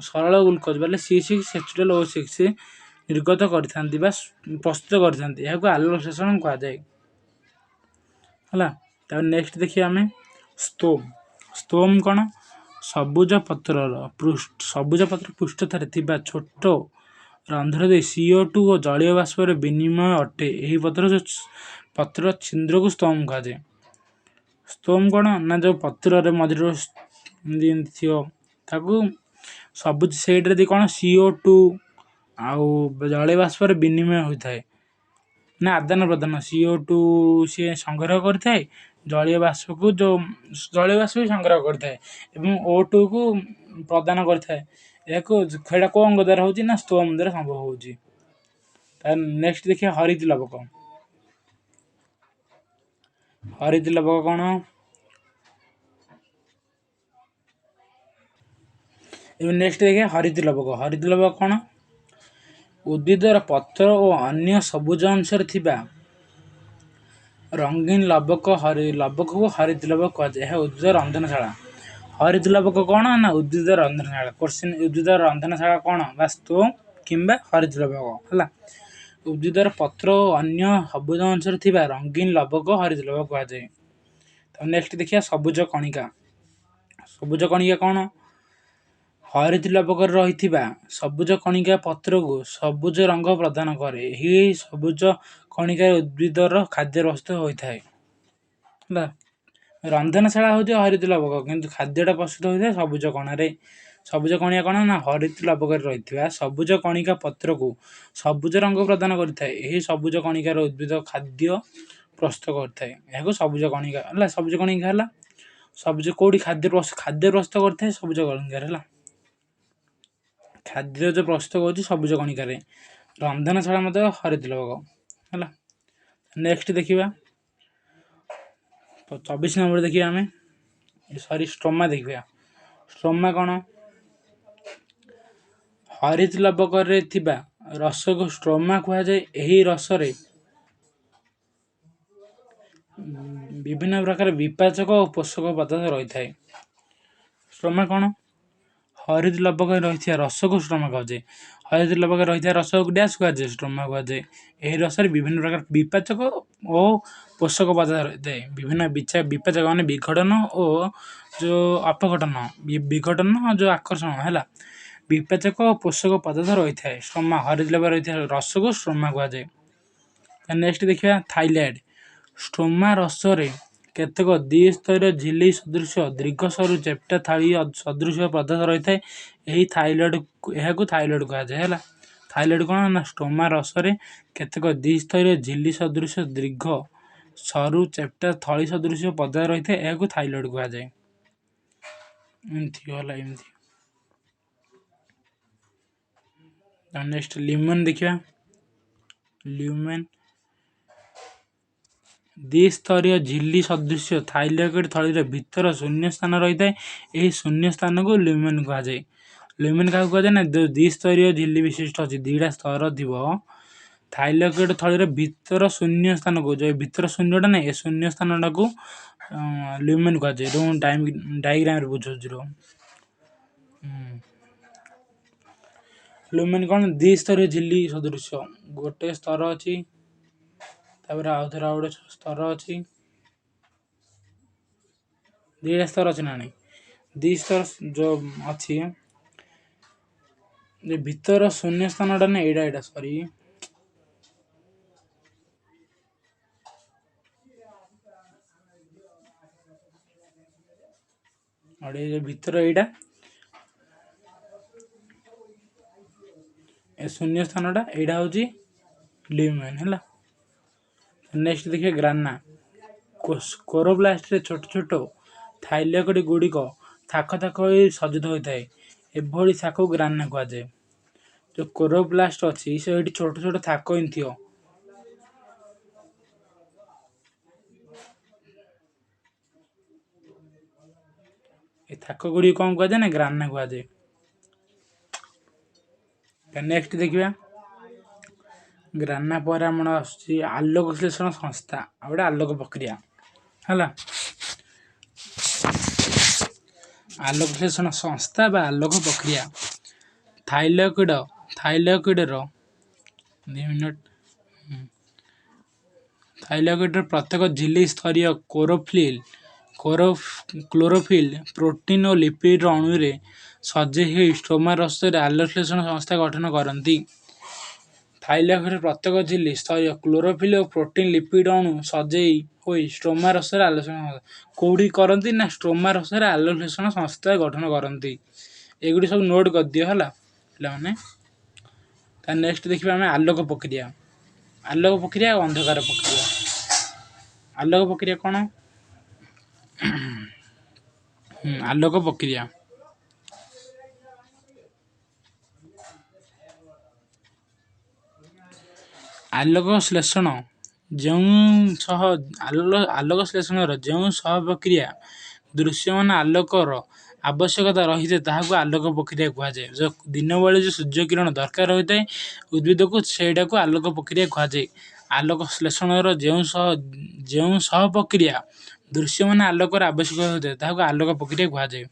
ସରଳ ଗ୍ଲୁକୋଜ ବୋଲେ C6H12O6 ନିର୍ଗତ କରିଥାନ୍ତି ବା ପ୍ରସ୍ତୁତ କରିଥାନ୍ତି, ଏହାକୁ ଆଲୋକ ଶ୍ଳେଷଣ କୁହାଯାଏ ହେଲା। ତାପରେ ନେକ୍ସଟ ଦେଖିବା ଆମେ ଷ୍ଟୋମ୍ କ'ଣ, ସବୁଜ ପତ୍ର ପୃଷ୍ଠଠାରେ ଥିବା ଛୋଟ ରନ୍ଧ୍ର ଦେଇ CO2 ଓ ଜଳୀୟ ବାଷ୍ପର ବିନିମୟ ଅଟେ। ଏହି ପତ୍ର ଛିଦ୍ରକୁ ଷ୍ଟୋମ୍ କୁହାଯାଏ। ଷ୍ଟୋମ୍ କ'ଣ ନା ଯେଉଁ ପତ୍ରରେ ମଝିରେ ଏମିତି ଥିବ ତାକୁ ସବୁ ସେଇଟା ଯଦି କ'ଣ CO2 ଆଉ ଜଳୀୟ ବାଷ୍ପରେ ବିନିମୟ ହୋଇଥାଏ ନା ଆଦାନ ପ୍ରଦାନ। CO2 ସିଏ ସଂଗ୍ରହ କରିଥାଏ, ଜଳୀୟ ବାଷ୍ପକୁ ଜଳୀୟ ବାଷ୍ପ ବି ସଂଗ୍ରହ କରିଥାଏ ଏବଂ O2କୁ ପ୍ରଦାନ କରିଥାଏ। ଏହାକୁ ସେଇଟା କେଉଁ ଅଙ୍ଗ ଦ୍ୱାରା ହେଉଛି ନା ଷ୍ଟୋମ୍ ଦ୍ୱାରା ସମ୍ଭବ ହେଉଛି। ନେକ୍ସଟ ଦେଖିବା ହରିତ ଲବକ। ହରିତ ଲବକ କ'ଣ? ଏବେ ନେକ୍ସଟ ଦେଖିବା ହରିତ ଲବକ। ହରିତ ଲବକ କ'ଣ? ଉଦ୍ଭିଦର ପତ୍ର ଓ ଅନ୍ୟ ସବୁଜ ଅଂଶରେ ଥିବା ରଙ୍ଗୀନ ଲବକକୁ ହରିତ ଲବକ କୁହାଯାଏ। ଏହା ଉଦ୍ଭିଦର ରନ୍ଧନଶାଳା। ହରିତ ଲବକ କ'ଣ ନା ଉଦ୍ଭିଦର ରନ୍ଧନଶାଳା। କୋଶ୍ଚିନ୍ ଉଦ୍ଭିଦର ରନ୍ଧନଶାଳା କ'ଣ? ବା ଷ୍ଟୋମ୍ କିମ୍ବା ହରିତ ଲବକ ହେଲା। ଉଦ୍ଭିଦର ପତ୍ର ଓ ଅନ୍ୟ ସବୁଜ ଅଂଶରେ ଥିବା ରଙ୍ଗୀନ ଲବକ ହରିତ ଲବକ କୁହାଯାଏ। ତ ନେକ୍ସଟ ଦେଖିବା ସବୁଜ କଣିକା। ସବୁଜ କଣିକା କ'ଣ? ହରିତ ଲବକରେ ରହିଥିବା ସବୁଜ କଣିକା ପତ୍ରକୁ ସବୁଜ ରଙ୍ଗ ପ୍ରଦାନ କରେ। ଏହି ସବୁଜ କଣିକାରେ ଉଦ୍ଭିଦର ଖାଦ୍ୟ ପ୍ରସ୍ତୁତ ହୋଇଥାଏ ହେଲା। ରନ୍ଧନଶାଳା ହେଉଛି ହରିତ ଲବକ, କିନ୍ତୁ ଖାଦ୍ୟଟା ପ୍ରସ୍ତୁତ ହୋଇଥାଏ ସବୁଜ କଣାରେ। ସବୁଜ କଣିକା କ'ଣ ନା ହରିତ ଲବକରେ ରହିଥିବା ସବୁଜ କଣିକା ପତ୍ରକୁ ସବୁଜ ରଙ୍ଗ ପ୍ରଦାନ କରିଥାଏ। ଏହି ସବୁଜ କଣିକାର ଉଦ୍ଭିଦ ଖାଦ୍ୟ ପ୍ରସ୍ତୁତ କରିଥାଏ। ଏହାକୁ ସବୁଜ କଣିକା ହେଲା। ସବୁଜ କଣିକା ହେଲା ସବୁଜ କେଉଁଠି ଖାଦ୍ୟ ପ୍ରସ୍ତୁତ କରିଥାଏ ସବୁଜ କଣିକାରେ ହେଲା। ଖାଦ୍ୟ ଯେଉଁ ପ୍ରସ୍ତୁତ କରୁଛି ସବୁଜ କଣିକାରେ। ରନ୍ଧନଶାଳା ମଧ୍ୟ ହରିତ ଲବକ ହେଲା। ନେକ୍ସଟ ଦେଖିବା 24 ନମ୍ବର ଦେଖିବା ଆମେ ଷ୍ଟ୍ରୋମା ଦେଖିବା। ଷ୍ଟ୍ରୋମା କ'ଣ? ହରିତ ଲବକରେ ଥିବା ରସକୁ ଷ୍ଟ୍ରୋମା କୁହାଯାଏ। ଏହି ରସରେ ବିଭିନ୍ନ ପ୍ରକାର ବିପାଚକ ଓ ପୋଷକ ପଦାର୍ଥ ରହିଥାଏ। ଷ୍ଟ୍ରୋମା କ'ଣ? ହରିତ ଲବକରେ ରହିଥିବା ରସକୁ ଷ୍ଟ୍ରୋମା କୁହାଯାଏ। ହରିତ ଲବକରେ ରହିଥିବା ରସକୁ ଡ୍ୟାସ୍ କୁହାଯାଏ? ଷ୍ଟ୍ରୋମା କୁହାଯାଏ। ଏହି ରସରେ ବିଭିନ୍ନ ପ୍ରକାର ବିପାଚକ ଓ ପୋଷକ ପଦାର୍ଥ ରହିଥାଏ। ବିଭିନ୍ନ ବିପାଚକ ମାନେ ବିଘଟନ ଓ ଯେଉଁ ଅପଘଟନ, ବିଘଟନ ଯେଉଁ ଆକର୍ଷଣ ହେଲା। ବିପାଚକ ଓ ପୋଷକ ପଦାର୍ଥ ରହିଥାଏ। ଷ୍ଟ୍ରୋମା ହରିତ ଲବକରେ ରହିଥିବା ରସକୁ ଷ୍ଟ୍ରୋମା କୁହାଯାଏ। ନେକ୍ସଟ ଦେଖିବା ଥାଇଲଏଡ୍। ଷ୍ଟ୍ରୋମା ରସରେ କେତେକ ଦ୍ୱିସ୍ତରୀୟ ଝିଲ୍ଲି ସଦୃଶ ଦୀର୍ଘ ସରୁ ଚେପ୍ଟା ଥାଳି ସଦୃଶ ପଦାର୍ଥ ରହିଥାଏ। ଏହାକୁ ଥାଇଲଏଡ୍ କୁହାଯାଏ ହେଲା। ଥାଇଲଏଡ୍ କ'ଣ ନା ଷ୍ଟ୍ରୋମା ରସରେ କେତେକ ଦ୍ୱିସ୍ତରୀୟ ଝିଲ୍ଲି ସଦୃଶ ଦୀର୍ଘ ସରୁ ଚେପ୍ଟା ଥଳି ସଦୃଶ ପଦାର୍ଥ ରହିଥାଏ। ଏହାକୁ ଥାଇଲଏଡ୍ କୁହାଯାଏ। ଏମିତି ହେଲା ଏମିତି। ନେକ୍ସଟ ଲ୍ୟୁମେନ୍ ଦେଖିବା। ଲ୍ୟୁମେନ୍ ଦ୍ୱିସ୍ତରୀୟ ଝିଲ୍ଲି ସଦୃଶ ଥାଇଲଏଡ୍ ଥଳିର ଭିତର ଶୂନ୍ୟ ସ୍ଥାନ ରହିଥାଏ। ଏହି ଶୂନ୍ୟ ସ୍ଥାନକୁ ଲ୍ୟୁମେନ୍ କୁହାଯାଏ। ଲ୍ୟୁମେନ୍ କାହାକୁ କୁହାଯାଏ ନା ଯେଉଁ ଦ୍ୱିସ୍ତରୀୟ ଝିଲ୍ଲି ବିଶିଷ୍ଟ ଅଛି, ଦୁଇଟା ସ୍ତର ଥିବ ଥାଇଲଏଡ୍ ଥଳିର ଭିତର ଶୂନ୍ୟ ସ୍ଥାନକୁ, ଯେଉଁ ଭିତର ଶୂନ୍ୟଟା ନାହିଁ ଏ ଶୂନ୍ୟ ସ୍ଥାନଟାକୁ ଲ୍ୟୁମେନ୍ କୁହାଯାଏ। ଡାଇଗ୍ରାମରେ ବୁଝାଉଛି ଲ୍ୟୁମେନ୍ କ'ଣ? ଦ୍ୱିସ୍ତରୀୟ ଝିଲ୍ଲି ସଦୃଶ ଗୋଟେ ସ୍ତର ଅଛି, ତାପରେ ଆଉ ଥରେ ଆଉ ଗୋଟେ ସ୍ତର ଅଛି, ଦୁଇଟା ସ୍ତର ଅଛି ନା ନାହିଁ? ଦୁଇ ସ୍ତର ଯେଉଁ ଅଛି ଭିତର ଶୂନ୍ୟ ସ୍ଥାନଟା ନା ଏଇଟା ସରି ଭିତର ଏଇଟା ଏ ଶୂନ୍ୟ ସ୍ଥାନଟା ଏଇଟା ହେଉଛି ଲ୍ୟୁମେନ୍ ହେଲା। ନେକ୍ସଟ ଦେଖିବା ଗ୍ରାନା। କ୍ଲୋରୋପ୍ଲାଷ୍ଟରେ ଛୋଟ ଛୋଟ ଥାଇଲଏଡ୍ ଗୁଡ଼ିକ ଥାକ ଥାକ ହୋଇ ସଜ୍ଜିତ ହୋଇଥାଏ। ଏଭଳି ଥାକକୁ ଗ୍ରାନା କୁହାଯାଏ। ଯେଉଁ କ୍ଲୋରୋପ୍ଲାଷ୍ଟ ଅଛି ସେ ଏଠି ଛୋଟ ଛୋଟ ଥାକ ହିଁ ଥିବ। ଏ ଥାକ ଗୁଡ଼ିକ କ'ଣ କୁହାଯାଏ ନା ଗ୍ରାନା କୁହାଯାଏ। ନେକ୍ସଟ ଦେଖିବା ଗ୍ରାନା ପରେ ଆମର ଆସୁଛି ଆଲୋକ ବିଶ୍ଳେଷଣ ସଂସ୍ଥା ଆଉ ଗୋଟେ ଆଲୋକ ପ୍ରକ୍ରିୟା ହେଲା। ଆଲୋକ ବିଶ୍ଳେଷଣ ସଂସ୍ଥା ବା ଆଲୋକ ପ୍ରକ୍ରିୟା। ଥାଇଲଏଡ୍ର ପ୍ରତ୍ୟେକ ଝିଲ୍ଲି ସ୍ତରୀୟ କ୍ଲୋରୋଫିଲ୍ ପ୍ରୋଟିନ୍ ଓ ଲିପିଡ୍ ଅଣୁରେ ସଜେଇ ହୋଇ ଷ୍ଟ୍ରୋମା ରସରେ ଆଲୋକ ବିଶ୍ଳେଷଣ ସଂସ୍ଥା ଗଠନ କରନ୍ତି। ଥାଇଲଏଡ୍ର ପ୍ରତ୍ୟେକ ଝିଲ୍ଲି ସ୍ତରୀୟ କ୍ଲୋରୋଫିଲ୍ ଓ ପ୍ରୋଟିନ୍ ଲିପିଡ୍ ଅଣୁ ସଜେଇ ଷ୍ଟ୍ରୋମା ରସରେ ଆଲୋଚନା କୋଉଠି କରନ୍ତି ନା ଷ୍ଟ୍ରୋମା ରସରେ ଆଲୋଲେସନ ସଂସ୍ଥା ଗଠନ କରନ୍ତି। ଏଗୁଡ଼ି ସବୁ ନୋଟ୍ କରିଦିଅ ହେଲା ପିଲାମାନେ। ତା ନେକ୍ସଟ ଦେଖିବା ଆମେ ଆଲୋକ ପ୍ରକ୍ରିୟା। ଆଲୋକ ପ୍ରକ୍ରିୟା ଆଉ ଅନ୍ଧକାର ପ୍ରକ୍ରିୟା। ଆଲୋକ ପ୍ରକ୍ରିୟା କ'ଣ? ଆଲୋକ ପ୍ରକ୍ରିୟା ଆଲୋକ ଶ୍ଳେଷଣ ଆଲୋକ ଶ୍ଳେଷଣର ଯେଉଁ ସହ ପ୍ରକ୍ରିୟା ଦୃଶ୍ୟମାନ ଆଲୋକର ଆବଶ୍ୟକତା ରହିଥାଏ ତାହାକୁ ଆଲୋକ ପ୍ରକ୍ରିୟା କୁହାଯାଏ। ଯେଉଁ ଦିନ ବେଳେ ଯେଉଁ ସୂର୍ଯ୍ୟ କିରଣ ଦରକାର ହୋଇଥାଏ ଉଦ୍ଭିଦକୁ ସେଇଟାକୁ ଆଲୋକ ପ୍ରକ୍ରିୟା କୁହାଯାଏ। ଆଲୋକ ଶ୍ଳେଷଣର ଯେଉଁ ସହ ପ୍ରକ୍ରିୟା ଦୃଶ୍ୟମାନ ଆଲୋକର ଆବଶ୍ୟକ ହୋଇଥାଏ ତାହାକୁ ଆଲୋକ ପ୍ରକ୍ରିୟା କୁହାଯାଏ।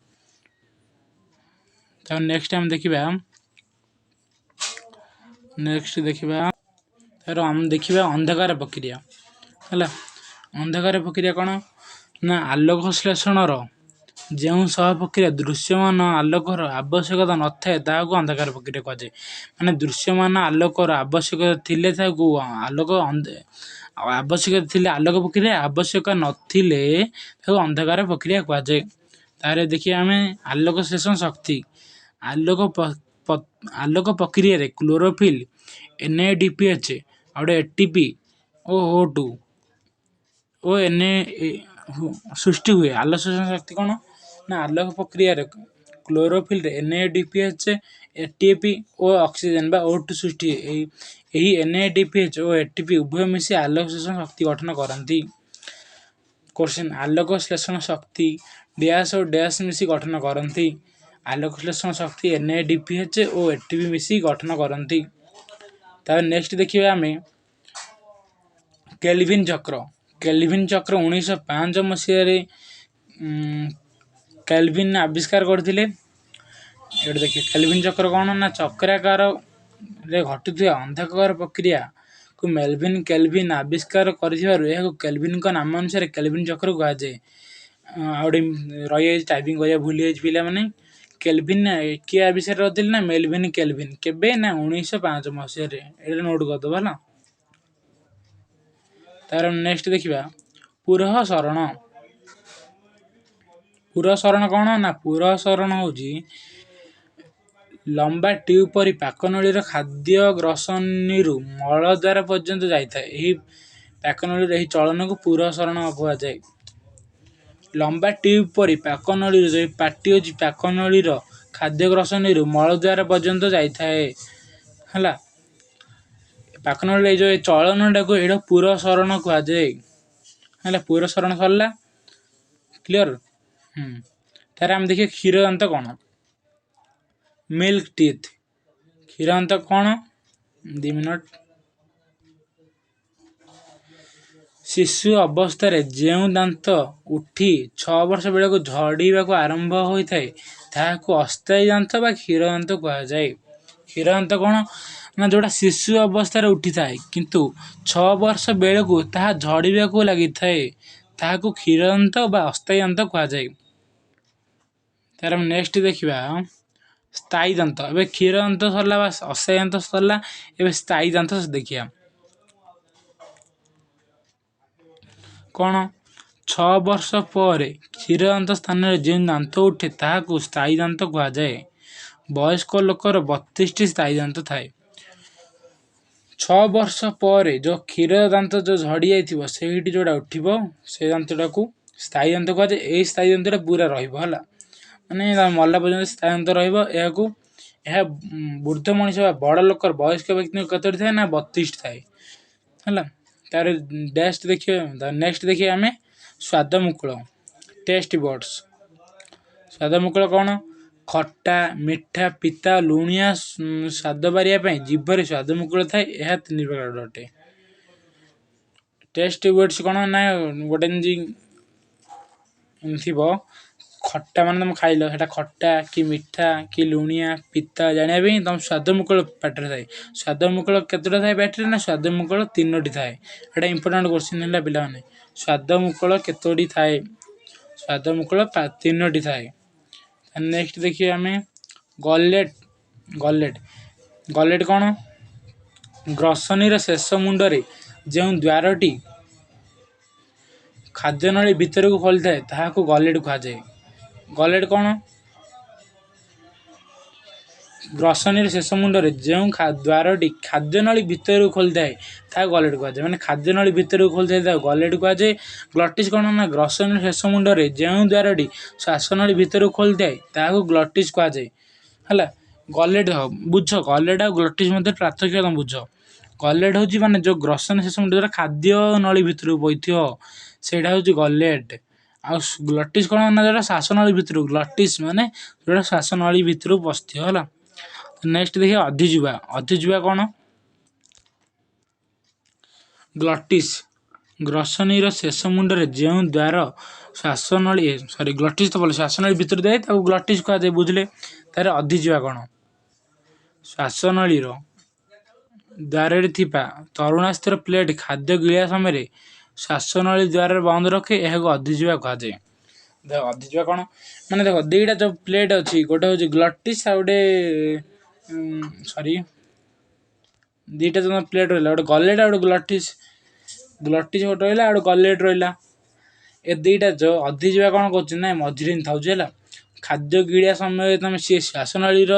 ତାପରେ ନେକ୍ସଟ ଆମେ ଦେଖିବା ଅନ୍ଧକାର ପ୍ରକ୍ରିୟା ହେଲା। ଅନ୍ଧକାର ପ୍ରକ୍ରିୟା କ'ଣ ନା ଆଲୋକ ଶ୍ଳେଷଣର ଯେଉଁ ସହ ପ୍ରକ୍ରିୟା ଦୃଶ୍ୟମାନ ଆଲୋକର ଆବଶ୍ୟକତା ନଥାଏ ତାହାକୁ ଅନ୍ଧକାର ପ୍ରକ୍ରିୟା କୁହାଯାଏ। ମାନେ ଦୃଶ୍ୟମାନ ଆଲୋକର ଆବଶ୍ୟକତା ଥିଲେ ତାହାକୁ ଆବଶ୍ୟକତା ଥିଲେ ଆଲୋକ ପ୍ରକ୍ରିୟା, ଆବଶ୍ୟକ ନଥିଲେ ତାକୁ ଅନ୍ଧକାର ପ୍ରକ୍ରିୟା କୁହାଯାଏ। ତାପରେ ଦେଖିବା ଆମେ ଆଲୋକ ଶ୍ଳେଷଣ ଶକ୍ତି। ଆଲୋକ ପ୍ରକ୍ରିୟାରେ କ୍ଲୋରୋଫିଲ୍, NADPH, ଆଉ ଗୋଟେ ATP ଓ O2 ଓ ସୃଷ୍ଟି ହୁଏ। ଆଲୋକ ଶ୍ଳେଷଣ ଶକ୍ତି କ'ଣ ନା ଆଲୋକ ପ୍ରକ୍ରିୟାରେ କ୍ଲୋରୋଫିଲ୍ରେ NADPH, ATP ଓ ଅକ୍ସିଜେନ୍ ବା O2 ସୃଷ୍ଟି ହୁଏ। ଏହି NADPH ଓ ATP ଉଭୟ ମିଶି ଆଲୋକ ଶ୍ଳେଷଣ ଶକ୍ତି ଗଠନ କରନ୍ତି। କୋଶ୍ଚିନ୍ ଆଲୋକ ଶ୍ଳେଷଣ ଶକ୍ତି ଡ୍ୟାସ୍ ଓ ଡ୍ୟାସ୍ ମିଶି ଗଠନ କରନ୍ତି। ଆଲୋକ ଶ୍ଳେଷଣ ଶକ୍ତି NADPH ଓ ATP ମିଶି ଗଠନ କରନ୍ତି। ତାପରେ ନେକ୍ସଟ ଦେଖିବା ଆମେ କେଲଭିନ୍ ଚକ୍ର। କେଲଭିନ୍ ଚକ୍ର 1905 ମସିହାରେ କେଲଭିନ୍ ଆବିଷ୍କାର କରିଥିଲେ। ଏଠି ଦେଖିବେ କେଲଭିନ୍ ଚକ୍ର କ'ଣ ନା ଚକ୍ରାକାରରେ ଘଟୁଥିବା ଅନ୍ଧକାର ପ୍ରକ୍ରିୟାକୁ କେଲଭିନ୍ ଆବିଷ୍କାର କରିଥିବାରୁ ଏହାକୁ କେଲଭିନ୍ଙ୍କ ନାମ ଅନୁସାରେ କେଲଭିନ୍ ଚକ୍ର କୁହାଯାଏ। ଆଉ ଗୋଟେ ରହିଯାଇଛି ଟାଇପିଂ କରିବା ଭୁଲି ଯାଇଛି ପିଲାମାନେ। କେଲଭିନ୍ କିଏ ଆବିଷ୍କାର କରିଥିଲେ ନା ମେଲଭିନ୍ କେଲଭିନ୍। କେବେ ନା 1905 ମସିହାରେ। ଏଇଟା ନୋଟ୍ କରିଦେବ ହେଲା। ତାର ନେକ୍ସଟ ଦେଖିବା ପୁରଃସରଣ। ପୁରଃସରଣ କ'ଣ ନା ପୁରଃସରଣ ହେଉଛି ଲମ୍ବା ଟ୍ୟୁବ୍ ପରି ପାକନଳୀର ଖାଦ୍ୟ ଗ୍ରସନୀରୁ ମଳଦ୍ୱାର ପର୍ଯ୍ୟନ୍ତ ଯାଇଥାଏ। ଏହି ପାକନଳୀର ଏହି ଚଳନକୁ ପୁରଃସରଣ କୁହାଯାଏ। ଲମ୍ବା ଟ୍ୟୁବ୍ ପରି ପାକନଳୀର ଯେଉଁ ପାଟି ଅଛି ପାକନଳୀର ଖାଦ୍ୟ ଗ୍ରସନୀରୁ ମଳଦ୍ୱାର ପର୍ଯ୍ୟନ୍ତ ଯାଇଥାଏ ହେଲା। ପାକନଳୀର ଏଇ ଯେଉଁ ଚଳନଟାକୁ ଏଇଟା ପୁରଃସରଣ କୁହାଯାଏ ହେଲା। ପୁରଃସରଣ ସରିଲା, କ୍ଲିଅର। ତାର ଆମେ ଦେଖିବା କ୍ଷୀରଦାନ୍ତ କ'ଣ? Milk teeth. କ୍ଷୀରଦାନ୍ତ କ'ଣ? 2 ମିନିଟ୍। ଶିଶୁ ଅବସ୍ଥାରେ ଯେଉଁ ଦାନ୍ତ ଉଠି 6 ବର୍ଷ ବେଳକୁ ଝଡ଼ିବାକୁ ଆରମ୍ଭ ହୋଇଥାଏ ତାହାକୁ ଅସ୍ଥାୟୀ ଦାନ୍ତ ବା କ୍ଷୀରଦାନ୍ତ କୁହାଯାଏ। କ୍ଷୀରଦାନ୍ତ କ'ଣ ନା ଯେଉଁଟା ଶିଶୁ ଅବସ୍ଥାରେ ଉଠିଥାଏ କିନ୍ତୁ 6 ବର୍ଷ ବେଳକୁ ତାହା ଝଡ଼ିବାକୁ ଲାଗିଥାଏ ତାହାକୁ କ୍ଷୀରଦାନ୍ତ ବା ଅସ୍ଥାୟୀ ଦାନ୍ତ କୁହାଯାଏ। ତାର ନେକ୍ସଟ ଦେଖିବା ସ୍ଥାୟୀ ଦାନ୍ତ। ଏବେ କ୍ଷୀରଦାନ୍ତ ସରିଲା ବା ଅସ୍ଥାୟୀ ଦାନ୍ତ ସରିଲା, ଏବେ ସ୍ଥାୟୀ ଦାନ୍ତ ଦେଖିବା କ'ଣ? 6 ବର୍ଷ ପରେ କ୍ଷୀରଦାନ୍ତ ସ୍ଥାନରେ ଯେଉଁ ଦାନ୍ତ ଉଠେ ତାହାକୁ ସ୍ଥାୟୀ ଦାନ୍ତ କୁହାଯାଏ। ବୟସ୍କ ଲୋକର 32ଟି ସ୍ଥାୟୀ ଦାନ୍ତ ଥାଏ। 6 ବର୍ଷ ପରେ ଯେଉଁ କ୍ଷୀର ଦାନ୍ତ ଯେଉଁ ଝଡ଼ି ଯାଇଥିବ ସେଇଠି ଯେଉଁଟା ଉଠିବ ସେ ଦାନ୍ତଟାକୁ ସ୍ଥାୟୀ ଦାନ୍ତ କୁହାଯାଏ। ଏଇ ସ୍ଥାୟୀ ଦାନ୍ତଟା ପୁରା ରହିବ ହେଲା। ମାନେ ମଲା ପର୍ଯ୍ୟନ୍ତ ସ୍ଥାୟୀ ଦାନ୍ତ ରହିବ। ଏହା ବୃଦ୍ଧ ମଣିଷ ବା ବଡ଼ ଲୋକର ବୟସ୍କ ବ୍ୟକ୍ତିଙ୍କ କେତୋଟି ଥାଏ ନା 32ଟି ଥାଏ ହେଲା। ତାର ନେକ୍ସଟ ଦେଖିବା ଆମେ ସ୍ୱାଦମୁକୁଳ ଟେଷ୍ଟ ବଡ୍ସ। ସ୍ୱାଦମୁକୁଳ କ'ଣ? ଖଟା, ମିଠା, ପିତା, ଲୁଣିଆ ସ୍ୱାଦ ବାରିବା ପାଇଁ ଜିଭରେ ସ୍ୱାଦମୁକୁଳ ଥାଏ। ଏହା 3 ପ୍ରକାରର ଅଟେ। ଟେଷ୍ଟ ବଡ୍ସ କ'ଣ ନା ଗୋଟେ ଥିବ ଖଟା ମାନେ ତମେ ଖାଇଲ ସେଟା ଖଟା କି ମିଠା କି ଲୁଣିଆ ପିତା ଜାଣିବା ପାଇଁ ତମ ସ୍ୱାଦମୁକୁଳ ପାଟିରେ ଥାଏ। ସ୍ୱାଦମୁକୁଳ କେତେଟା ଥାଏ ପାଟିରେ ନା ସ୍ୱାଦମୁକୁଳ 3ଟି ଥାଏ। ଏଇଟା ଇମ୍ପୋର୍ଟାଣ୍ଟ କୋଶ୍ଚିନ୍ ହେଲା ପିଲାମାନେ। ସ୍ୱାଦମୁକୁଳ କେତୋଟି ଥାଏ? ସ୍ୱାଦମୁକୁଳ 3ଟି ଥାଏ। ନେକ୍ସଟ ଦେଖିବା ଆମେ ଗଲେଟ୍। ଗଲେଟ୍ କ'ଣ? ଗ୍ରସନୀର ଶେଷ ମୁଣ୍ଡରେ ଯେଉଁ ଦ୍ୱାରଟି ଖାଦ୍ୟନଳୀ ଭିତରକୁ ଖୋଲିଥାଏ ତାହାକୁ ଗଲେଟ୍ କୁହାଯାଏ। ଗଲେଟ୍ କ'ଣ? ଗ୍ରସନୀର ଶେଷ ମୁଣ୍ଡରେ ଯେଉଁ ଦ୍ୱାରଟି ଖାଦ୍ୟନଳୀ ଭିତରକୁ ଖୋଲିଥାଏ ତାହାକୁ ଗଲେଟ୍ କୁହାଯାଏ। ମାନେ ଖାଦ୍ୟନଳୀ ଭିତରକୁ ଖୋଲିଥାଏ ତାହାକୁ ଗଲେଟ୍ କୁହାଯାଏ। ଗ୍ଲଟିସ୍ କ'ଣ? ନା ଗ୍ରସନୀର ଶେଷ ମୁଣ୍ଡରେ ଯେଉଁ ଦ୍ୱାରଟି ଶ୍ୱାସନଳୀ ଭିତରକୁ ଖୋଲିଥାଏ ତାହାକୁ ଗ୍ଲଟିସ୍ କୁହାଯାଏ। ହେଲା, ଗଲେଟ୍ ବୁଝ, ଗଲେଟ୍ ଆଉ ଗ୍ଲଟିସ୍ ମଧ୍ୟରେ ପାର୍ଥକ୍ୟ ତମେ ବୁଝ। ଗଲେଟ୍ ହେଉଛି ମାନେ ଯେଉଁ ଗ୍ରସନୀ ଶେଷ ମୁଣ୍ଡ ଦ୍ୱାରା ଖାଦ୍ୟ ନଳୀ ଭିତରକୁ ବହିଥିବ ସେଇଟା ହେଉଛି ଗଲେଟ୍। ଆଉ ଗ୍ଲଟିସ୍ କ'ଣ? ନା ଯେଉଁଟା ଶ୍ୱାସନଳୀ ଭିତରକୁ, ଗ୍ଲଟିସ୍ ମାନେ ଯେଉଁଟା ଶ୍ୱାସନଳୀ ଭିତରକୁ ପଶିଥିବ। ହେଲା, ନେକ୍ସଟ ଦେଖିବା ଅଧିଜିହ୍ୱା। ଅଧିଜିହ୍ୱା କ'ଣ? ଗ୍ଲଟିସ୍ ଗ୍ରସନୀର ଶେଷ ମୁଣ୍ଡରେ ଯେଉଁ ଦ୍ୱାର ଗ୍ଲଟିସ୍ ତ ଭଲ ଶ୍ୱାସନଳୀ ଭିତରୁ ଯାଏ ତାକୁ ଗ୍ଲଟିସ୍ କୁହାଯାଏ। ବୁଝିଲେ? ତାର ଅଧିଜିହ୍ୱା କ'ଣ? ଶ୍ୱାସନଳୀର ଦ୍ୱାରରେ ଥିବା ତରୁଣାସ୍ଥର ପ୍ଲେଟ୍ ଖାଦ୍ୟ ଗିଳିବା ସମୟରେ ଶ୍ୱାସନଳୀ ଦ୍ୱାରରେ ବନ୍ଦ ରଖେ, ଏହାକୁ ଅଧିଜିହ୍ୱା କୁହାଯାଏ। ଦେଖ ଅଧିଜିହ୍ୱା କ'ଣ? ମାନେ ଦେଖ ଦୁଇଟା ଯେଉଁ ପ୍ଲେଟ୍ ଅଛି, ଗୋଟେ ହେଉଛି ଗ୍ଲଟିସ୍ ଆଉ ଗୋଟେ ଦୁଇଟା ଯେଉଁ ପ୍ଲେଟ୍ ରହିଲା, ଗୋଟେ ଗଲେଟ୍ ଆଉ ଗୋଟେ ଗ୍ଲଟିସ୍। ଗ୍ଲଟିସ୍ ଗୋଟେ ରହିଲା ଆଉ ଗୋଟେ ଗଲେଟ୍ ରହିଲା। ଏ ଦୁଇଟା ଯେଉଁ ଅଧିଜିହ୍ୱା କ'ଣ କରୁଛି ନା ମଝିରେ ଥାଉଛି। ହେଲା, ଖାଦ୍ୟ ଗିଳିବା ସମୟରେ ତୁମେ ସିଏ ଶ୍ୱାସନଳୀର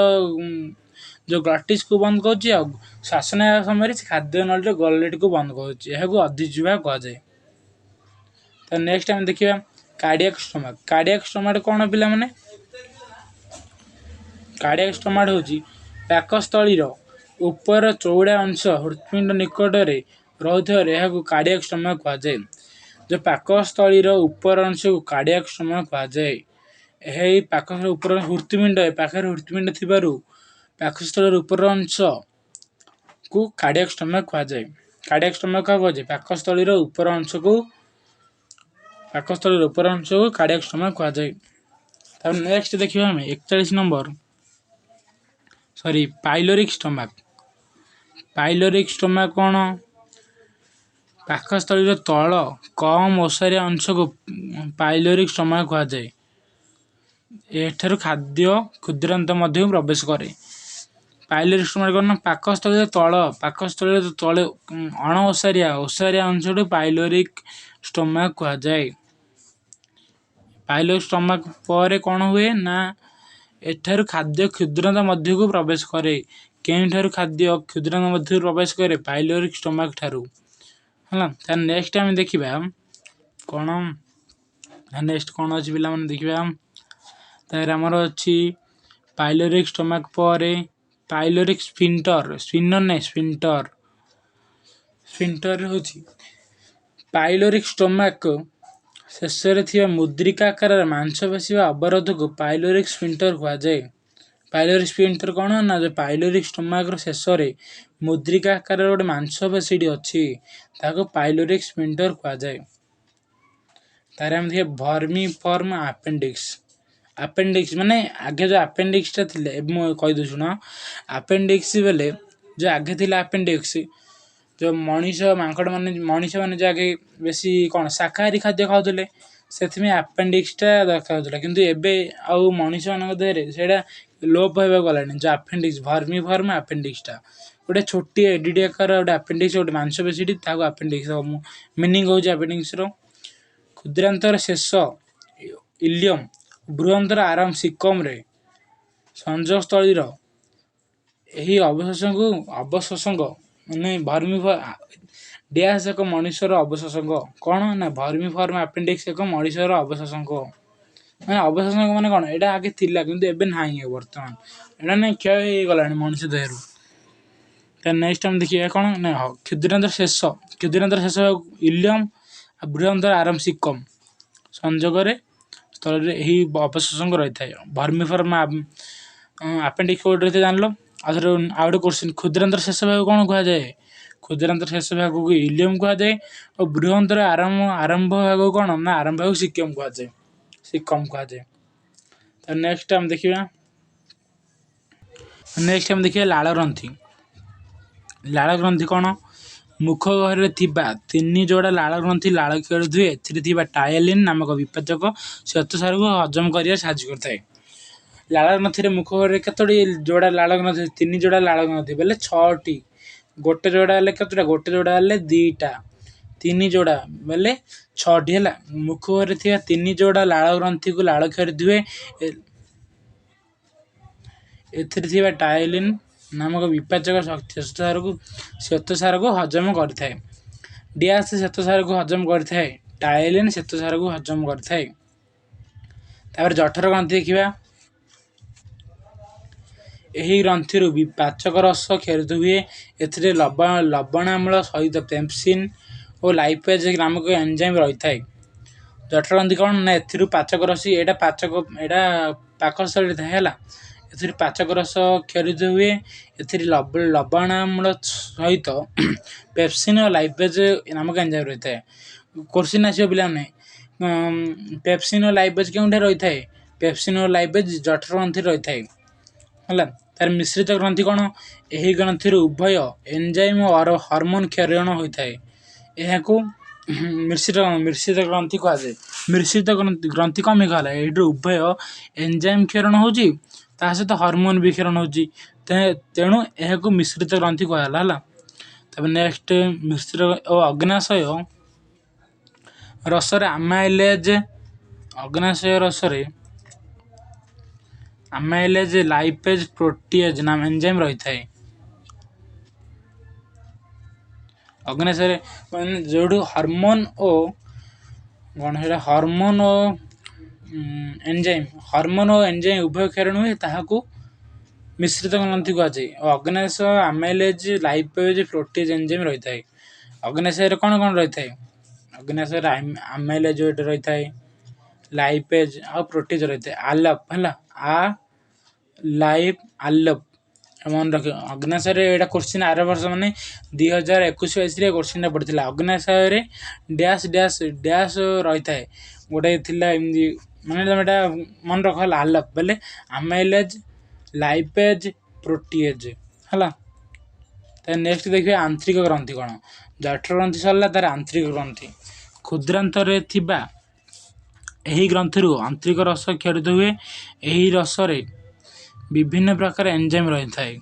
ଯେଉଁ ଗ୍ଲଟିସ୍କୁ ବନ୍ଦ କରୁଛି ଆଉ ଶ୍ୱାସ ନେବା ସମୟରେ ସେ ଖାଦ୍ୟ ନଳୀର ଗଲେଟ୍କୁ ବନ୍ଦ କରୁଛି, ଏହାକୁ ଅଧିଜିହ୍ୱା କୁହାଯାଏ। ତ ନେକ୍ସଟ ଆମେ ଦେଖିବା କାର୍ଡ଼ିଆକ୍ ଷ୍ଟୋମାକ୍। କାର୍ଡ଼ିଆକ୍ ଷ୍ଟୋମାକ୍ କ'ଣ ପିଲାମାନେ? କାର୍ଡ଼ିଆକ୍ ଷ୍ଟୋମାକ୍ ହେଉଛି ପାକସ୍ଥଳୀର ଉପର ଚଉଡ଼ା ଅଂଶ ହୃତ୍ପିଣ୍ଡ ନିକଟରେ ରହୁଥିବାରୁ ଏହାକୁ କାର୍ଡ଼ିଆକ୍ ଷ୍ଟୋମାକ୍ କୁହାଯାଏ। ଯେଉଁ ପାକସ୍ଥଳୀର ଉପର ଅଂଶକୁ କାର୍ଡ଼ିଆକ୍ ଷ୍ଟୋମାକ୍ କୁହାଯାଏ। ଏହି ପାକସ୍ଥଳୀ ଉପର ହୃତ୍ପିଣ୍ଡ ପାଖରେ ହୃତ୍ପିଣ୍ଡ ଥିବାରୁ ପାକସ୍ଥଳୀର ଉପର ଅଂଶକୁ କାର୍ଡ଼ିଆକ୍ ଷ୍ଟୋମାକ୍ କୁହାଯାଏ। କାର୍ଡ଼ିଆକ୍ ଷ୍ଟୋମାକ୍ କୁହାଯାଏ ପାକସ୍ଥଳୀର ଉପର ଅଂଶକୁ କାର୍ଡ଼ିଆକ୍ ଷ୍ଟୋମାକ୍ କୁହାଯାଏ। ତାପରେ ନେକ୍ସଟ ଦେଖିବା ଆମେ 41 ନମ୍ବର ପାଇଲୋରିକ୍ ଷ୍ଟୋମାକ୍। ପାଇଲୋରିକ୍ ଷ୍ଟୋମାକ୍ କ'ଣ? ପାକସ୍ଥଳୀର ତଳ କମ୍ ଓସାରିଆ ଅଂଶକୁ ପାଇଲୋରିକ୍ ଷ୍ଟୋମାକ୍ କୁହାଯାଏ। ଏଠାରୁ ଖାଦ୍ୟ କ୍ଷୁଦ୍ରାନ୍ତ ମଧ୍ୟକୁ ପ୍ରବେଶ କରେ। ପାଇଲୋରିକ୍ ଷ୍ଟୋମାକ୍ କ'ଣ? ପାକସ୍ଥଳୀର ତଳେ ଓସାରିଆ ଅଂଶକୁ ପାଇଲୋରିକ୍ ଷ୍ଟୋମାକ୍ କୁହାଯାଏ। ପାଇଲୋରିକ୍ ଷ୍ଟୋମାକ୍ ପରେ କ'ଣ ହୁଏ ନା ଏଠାରୁ ଖାଦ୍ୟ କ୍ଷୁଦ୍ରାନ୍ତ ମଧ୍ୟକୁ ପ୍ରବେଶ କରେ। କେଉଁଠାରୁ ଖାଦ୍ୟ କ୍ଷୁଦ୍ରାନ୍ତ ମଧ୍ୟକୁ ପ୍ରବେଶ କରେ? ପାଇଲୋରିକ୍ ଷ୍ଟୋମାକ୍ ଠାରୁ। ହେଲା, ତାହେଲେ ନେକ୍ସଟ ଆମେ ଦେଖିବା କ'ଣ? ନେକ୍ସଟ କ'ଣ ଅଛି ପିଲାମାନେ ଦେଖିବା। ତାହେଲେ ଆମର ଅଛି ପାଇଲୋରିକ୍ ଷ୍ଟୋମାକ୍ ପରେ ପାଇଲୋରିକ୍ ସ୍ଫିଣ୍ଟର ହେଉଛି ପାଇଲୋରିକ୍ ଷ୍ଟୋମାକ୍ ଶେଷରେ ଥିବା ମୁଦ୍ରିକା ଆକାରର ମାଂସପେଶୀ ବା ଅବରୋଧକୁ ପାଇଲୋରିକ୍ ସ୍ଫିଣ୍ଟର କୁହାଯାଏ। ପାଇଲୋରିକ୍ ସ୍ଫିଣ୍ଟର କ'ଣ? ନା ଯେ ପାଇଲୋରିକ୍ ଷ୍ଟୋମାକ୍ର ଶେଷରେ ମୁଦ୍ରିକା ଆକାରର ଗୋଟେ ମାଂସପେଶୀଟି ଅଛି ତାହାକୁ ପାଇଲୋରିକ୍ ସ୍ଫିଣ୍ଟର କୁହାଯାଏ। ତାର ଆମେ ଦେଖିବା ଭର୍ମିଫର୍ମ ଆପେଣ୍ଡିକ୍ସ। ଆପେଣ୍ଡିକ୍ସ ମାନେ ଆଗେ ଯେଉଁ ଆପେଣ୍ଡିକ୍ସଟା ଥିଲେ, ଏବେ ମୁଁ କହିଦେଉଛି ଶୁଣ। ଆପେଣ୍ଡିକ୍ସ ବେଲେ ଯେଉଁ ଆଗେ ଥିଲା ଆପେଣ୍ଡିକ୍ସ, ଯେଉଁ ମଣିଷମାନେ ଯେଉଁ ଆଗେ ବେଶୀ କ'ଣ ଶାକାହାରୀ ଖାଦ୍ୟ ଖାଉଥିଲେ, ସେଥିପାଇଁ ଆପେଣ୍ଡିକ୍ସଟା ଦରକାର ହେଉଥିଲା। କିନ୍ତୁ ଏବେ ଆଉ ମଣିଷମାନଙ୍କ ଦେହରେ ସେଇଟା ଲୋପ ହେବାକୁ ଗଲାଣି। ଯେଉଁ ଆପେଣ୍ଡିକ୍ସ ଭର୍ମିଫର୍ମ ଆପେଣ୍ଡିକ୍ସଟା ଗୋଟେ ଛୋଟିଆ ଏଡିଡି ଆକାର ଗୋଟେ ଆପେଣ୍ଡିକ୍ସ, ଗୋଟେ ମାଂସପେଶୀଟି, ତାହାକୁ ଆପେଣ୍ଡିକ୍ସ। ମିନିଂ ହେଉଛି ଆପେଣ୍ଡିକ୍ସର କ୍ଷୁଦ୍ରାନ୍ତର ଶେଷ ଇଲିୟମ୍ ବୃହନ୍ତର ଆରମ୍ଭ ସିକମ୍ରେ ସଂଯୋଗସ୍ଥଳୀର ଏହି ଅବଶୋଷକ ମାନେ ଡ୍ୟାସ୍ ଏକ ମଣିଷର ଅବଶୋଷକ। କ'ଣ? ନା ଭର୍ମିଫର୍ମ ଆପେଣ୍ଡିକ୍ସ ଏକ ମଣିଷର ଅବଶୋଷକ। ମାନେ ଅବଶୋଷକ ମାନେ କ'ଣ? ଏଇଟା ଆଗେ ଥିଲା କିନ୍ତୁ ଏବେ ନାହିଁ, ବର୍ତ୍ତମାନ ଏଇଟା ନାହିଁ, କ୍ଷୟ ହେଇଗଲାଣି ମଣିଷ ଦେହରୁ। ନେକ୍ସଟ ଆମେ ଦେଖିବା କ'ଣ? ନା କ୍ଷୁଦ୍ରାନ୍ତର ଶେଷ ଇଲିୟମ୍ ଆଉ ବୃହନ୍ତର ଆରମ୍ଭ ସିକମ୍ ସଂଯୋଗରେ ସ୍ଥଳରେ ଏହି ଅବଶୋଷକ ରହିଥାଏ। ଭର୍ମିଫର୍ମ ଆପେଣ୍ଡିକ୍ସ କୋଉଠି ରହିଥାଏ ଜାଣିଲ? ଆଉ ଗୋଟେ କୋଶ୍ଚିନ୍, କ୍ଷୁଦ୍ରାନ୍ତର ଶେଷ ଭାଗକୁ କ'ଣ କୁହାଯାଏ? କ୍ଷୁଦ୍ରାନ୍ତର ଶେଷ ଭାଗକୁ ଇଲିୟମ୍ କୁହାଯାଏ ଓ ବୃହନ୍ତର ଆରମ୍ଭ ଭାଗକୁ କ'ଣ? ନା ଆରମ୍ଭ ଭାଗକୁ ସିକମ୍ କୁହାଯାଏ। ତ ନେକ୍ସଟ ଆମେ ଦେଖିବା ଲାଳଗ୍ରନ୍ଥି। ଲାଳଗ୍ରନ୍ଥି କ'ଣ? ମୁଖ ଗହ୍ୱରରେ ଥିବା 3 ଯୋଡ଼ା ଲାଳଗ୍ରନ୍ଥି ଲାଳ ଖେଳୁଥିବେ। ଏଥିରେ ଥିବା ଟାଏଲିନ୍ ନାମକ ବିପାଚକ ଶ୍ୱେତସାରକୁ ହଜମ କରିବାରେ ସାହାଯ୍ୟ କରିଥାଏ। ଲାଳଗ୍ରନ୍ଥିରେ ମୁଖ ଗହ୍ୱରରେ କେତୋଟି ଯୋଡ଼ା ଲାଳଗ୍ରନ୍ଥି? 3 ଯୋଡ଼ା ଲାଳଗ୍ରନ୍ଥି ବେଲେ 6ଟି। ଗୋଟେ ଯୋଡ଼ା ହେଲେ କେତେଟା? ଗୋଟେ ଯୋଡ଼ା ହେଲେ 2ଟା। ତିନି ଯୋଡ଼ା ବେଲେ 6ଟି ହେଲା। ମୁଖରେ ଥିବା 3 ଯୋଡ଼ା ଲାଳ ଗ୍ରନ୍ଥିକୁ ଲାଳକ୍ଷୟରେ ଧୁଏ। ଏଥିରେ ଥିବା ଟାଇଲିନ୍ ନାମକ ବିପାଚକ ଶକ୍ତି ଶ୍ୱେତସାରକୁ ହଜମ କରିଥାଏ। ଡ୍ୟାସ୍ ଶ୍ୱେତସାରକୁ ହଜମ କରିଥାଏ। ଟାଇଲିନ୍ ଶ୍ୱେତସାରକୁ ହଜମ କରିଥାଏ। ତାପରେ ଜଠର ଗ୍ରନ୍ଥି ଦେଖିବା। ଏହି ଗ୍ରନ୍ଥିରୁ ପାଚକ ରସ କ୍ଷରିତ ହୁଏ। ଏଥିରେ ଲବଣାମ୍ଳ ସହିତ ପେପ୍ସିନ୍ ଓ ଲାଇପେଜ୍ ନାମକ ଏନଜାଇମ୍ ରହିଥାଏ। ଜଠର ଗ୍ରନ୍ଥି କ'ଣ ନା ଏଥିରୁ ପାଚକ ରସ ଏଇଟା ପାକସ୍ଥଳୀରେ ଥାଏ ହେଲା। ଏଥିରେ ପାଚକ ରସ କ୍ଷରିତ ହୁଏ। ଏଥିରେ ଲବଣାମ୍ଳ ସହିତ ପେପ୍ସିନ୍ ଓ ଲାଇପେଜ୍ ନାମକ ଏନଜାଇମ୍ ରହିଥାଏ। କୋଶ୍ଚିନ୍ ଆସିବ ପିଲାମାନେ, ପେପ୍ସିନ୍ ଓ ଲାଇପେଜ୍ କେଉଁଠାରେ ରହିଥାଏ? ପେପ୍ସିନ୍ ଓ ଲାଇପେଜ୍ ଜଠର ଗ୍ରନ୍ଥିରେ ରହିଥାଏ ହେଲା। ତାର ମିଶ୍ରିତ ଗ୍ରନ୍ଥି କ'ଣ? ଏହି ଗ୍ରନ୍ଥିରୁ ଉଭୟ ଏନଜାଇମ୍ ଓ ହରମୋନ୍ କ୍ଷରଣ ହୋଇଥାଏ। ଏହାକୁ ମିଶ୍ରିତ ଗ୍ରନ୍ଥି କୁହାଯାଏ। ମିଶ୍ରିତ ଗ୍ରନ୍ଥି କ'ଣ ପାଇଁ କୁହାଗଲା? ଏଇଠୁ ଉଭୟ ଏନଜାଇମ୍ କ୍ଷରଣ ହେଉଛି, ତା ସହିତ ହରମୋନ୍ ବି କ୍ଷରଣ ହେଉଛି, ତେଣୁ ଏହାକୁ ମିଶ୍ରିତ ଗ୍ରନ୍ଥି କୁହାଗଲା ହେଲା। ତାପରେ ନେକ୍ସଟ ମିଶ୍ରିତ ଓ ଅଗ୍ନାଶୟ ରସରେ ଆମାଇଲେଜ୍ ଲାଇପେଜ୍ ପ୍ରୋଟିଏଜ୍ ଏନଜାଇମ୍ ରହିଥାଏ। ଅଗ୍ନାଶୟରେ ଯେଉଁଠୁ ହରମୋନ୍ ଓ ଏନଜାଇମ୍ ଉଭୟ କ୍ଷରଣ ହୁଏ, ତାହାକୁ ମିଶ୍ରିତ ଗ୍ରନ୍ଥି କୁହାଯାଏ। ଓ ଅଗ୍ନାଶୟ ଆମାଇଲେଜ୍ ଲାଇପେଜ୍ ପ୍ରୋଟିଏଜ୍ ଏନଜାଇମ୍ ରହିଥାଏ। ଅଗ୍ନାଶୟରେ କ'ଣ ରହିଥାଏ? ଅଗ୍ନାଶୟରେ ଆମାଇଲେଜ୍ ରହିଥାଏ, ଲାଇପେଜ୍ ଆଉ ପ୍ରୋଟିଏଜ୍ ରହିଥାଏ। ଆଲପ୍ ହେଲା, ଆଲପ୍ ମନେ ରଖିବ। ଅଗ୍ନାଶୟରେ ଏଇଟା କୋଶ୍ଚିନ୍ ଆର ବର୍ଷ ମାନେ 2021-22ରେ କୋଶ୍ଚିନ୍ଟା ପଡ଼ିଥିଲା। ଅଗ୍ନାଶୟରେ ଡ୍ୟାସ୍ ରହିଥାଏ। ଗୋଟେ ଥିଲା ଏମିତି, ମାନେ ତମେ ଏଇଟା ମନେ ରଖ ହେଲା। ଆଲପ୍ ବୋଲେ ଆମାଇଲେଜ୍ ଲାଇପେଜ୍ ପ୍ରୋଟିଏଜ୍ ହେଲା। ତାହେଲେ ନେକ୍ସଟ ଦେଖିବେ ଆନ୍ତ୍ରିକ ଗ୍ରନ୍ଥି କ'ଣ? ଜଠର ଗ୍ରନ୍ଥି ସରିଲା, ତାର ଆନ୍ତ୍ରିକ ଗ୍ରନ୍ଥି। କ୍ଷୁଦ୍ରାନ୍ତରେ ଥିବା ଏହି ଗ୍ରନ୍ଥିରୁ ଆନ୍ତ୍ରିକ ରସ କ୍ଷରିତ ହୁଏ। ଏହି ରସରେ ବିଭିନ୍ନ ପ୍ରକାର ଏନଜାଇମ୍ ରହିଥାଏ।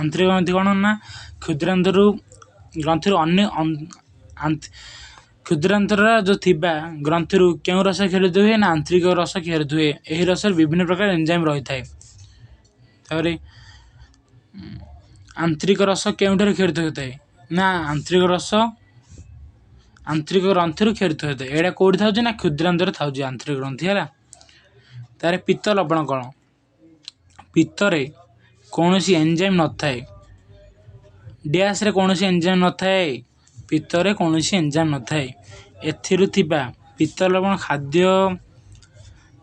ଆନ୍ତ୍ରିକ ଗ୍ରନ୍ଥି କ'ଣ ନା କ୍ଷୁଦ୍ରାନ୍ତର ଯେଉଁ ଥିବା ଗ୍ରନ୍ଥିରୁ କେଉଁ ରସ କ୍ଷରିତ ହୁଏ ନା ଆନ୍ତ୍ରିକ ରସ କ୍ଷରିତ ହୁଏ। ଏହି ରସରେ ବିଭିନ୍ନ ପ୍ରକାର ଏନଜାଇମ୍ ରହିଥାଏ। ତାପରେ ଆନ୍ତ୍ରିକ ରସ କେଉଁଠାରେ କ୍ଷରିତ ହୋଇଥାଏ? ନା ଆନ୍ତ୍ରିକ ଗ୍ରନ୍ଥିରୁ କ୍ଷରିତ ହୋଇଥାଏ। ଏଇଟା କେଉଁଠି ଥାଉଛି ନା କ୍ଷୁଦ୍ରାନ୍ତରେ ଥାଉଛି ଆନ୍ତ୍ରିକ ଗ୍ରନ୍ଥି ହେଲା। ତାପରେ ପିତ୍ତ ଲବଣ କ'ଣ? ପିତ୍ତରେ କୌଣସି ଏନଜାଇମ୍ ନଥାଏ। ଡ୍ୟାସ୍ରେ କୌଣସି ଏନଜାଇମ୍ ନଥାଏ। ପିତ୍ତରେ କୌଣସି ଏନଜାଇମ୍ ନଥାଏ। ଏଥିରୁ ଥିବା ପିତ୍ତ ଲବଣ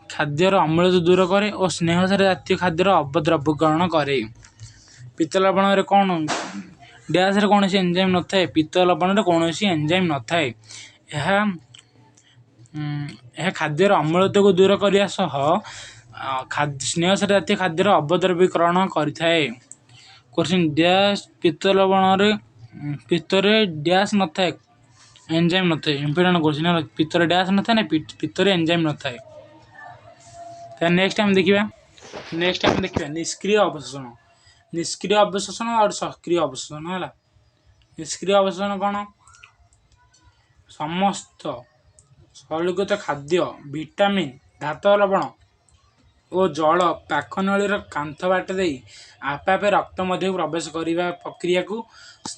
ଖାଦ୍ୟର ଅମ୍ଳତା ଦୂର କରେ ଓ ସ୍ନେହସାର ଜାତୀୟ ଖାଦ୍ୟର ଅବଦ୍ରବୀକରଣ କରେ। ପିତ୍ତ ଲବଣରେ କ'ଣ? ଡ୍ୟାସ୍ରେ କୌଣସି ଏନଜାଇମ୍ ନଥାଏ। ପିତ୍ତ ଲବଣରେ କୌଣସି ଏନଜାଇମ୍ ନଥାଏ। ଏହା ଖାଦ୍ୟର ଅମ୍ଳତାକୁ ଦୂର କରିବା ସହ ସ୍ନେହସାର ଜାତୀୟ ଖାଦ୍ୟର ଅବଦ୍ରବୀକରଣ କରିଥାଏ। କୋଶ୍ଚିନ୍ ପିତ୍ତରେ ଡ୍ୟାସ୍ ନଥାଏ, ଏନଜାଇମ୍ ନଥାଏ। ଇମ୍ପୋର୍ଟାଣ୍ଟ କୋଶ୍ଚିନ୍ ହେଲା। ପିତ୍ତରେ ଡ୍ୟାସ୍ ନଥାଏ ନା ପିତ୍ତରେ ଏନଜାଇମ୍ ନଥାଏ। ତାହେଲେ ନେକ୍ସଟ ଆମେ ଦେଖିବା ନିଷ୍କ୍ରିୟ ଅବଶୋଷଣ। ନିଷ୍କ୍ରିୟ ଅବଶୋଷଣ ଆଉ ସକ୍ରିୟ ଅବଶୋଷଣ ହେଲା। ନିଷ୍କ୍ରିୟ ଅବଶୋଷଣ କ'ଣ? ସମସ୍ତ ସରଳୀକୃତ ଖାଦ୍ୟ, ଭିଟାମିନ୍, ଧାତବ ଲବଣ ଓ ଜଳ ପାକନଳୀର କାନ୍ଥ ବାଟ ଦେଇ ଆପେ ରକ୍ତ ମଧ୍ୟକୁ ପ୍ରବେଶ କରିବା ପ୍ରକ୍ରିୟାକୁ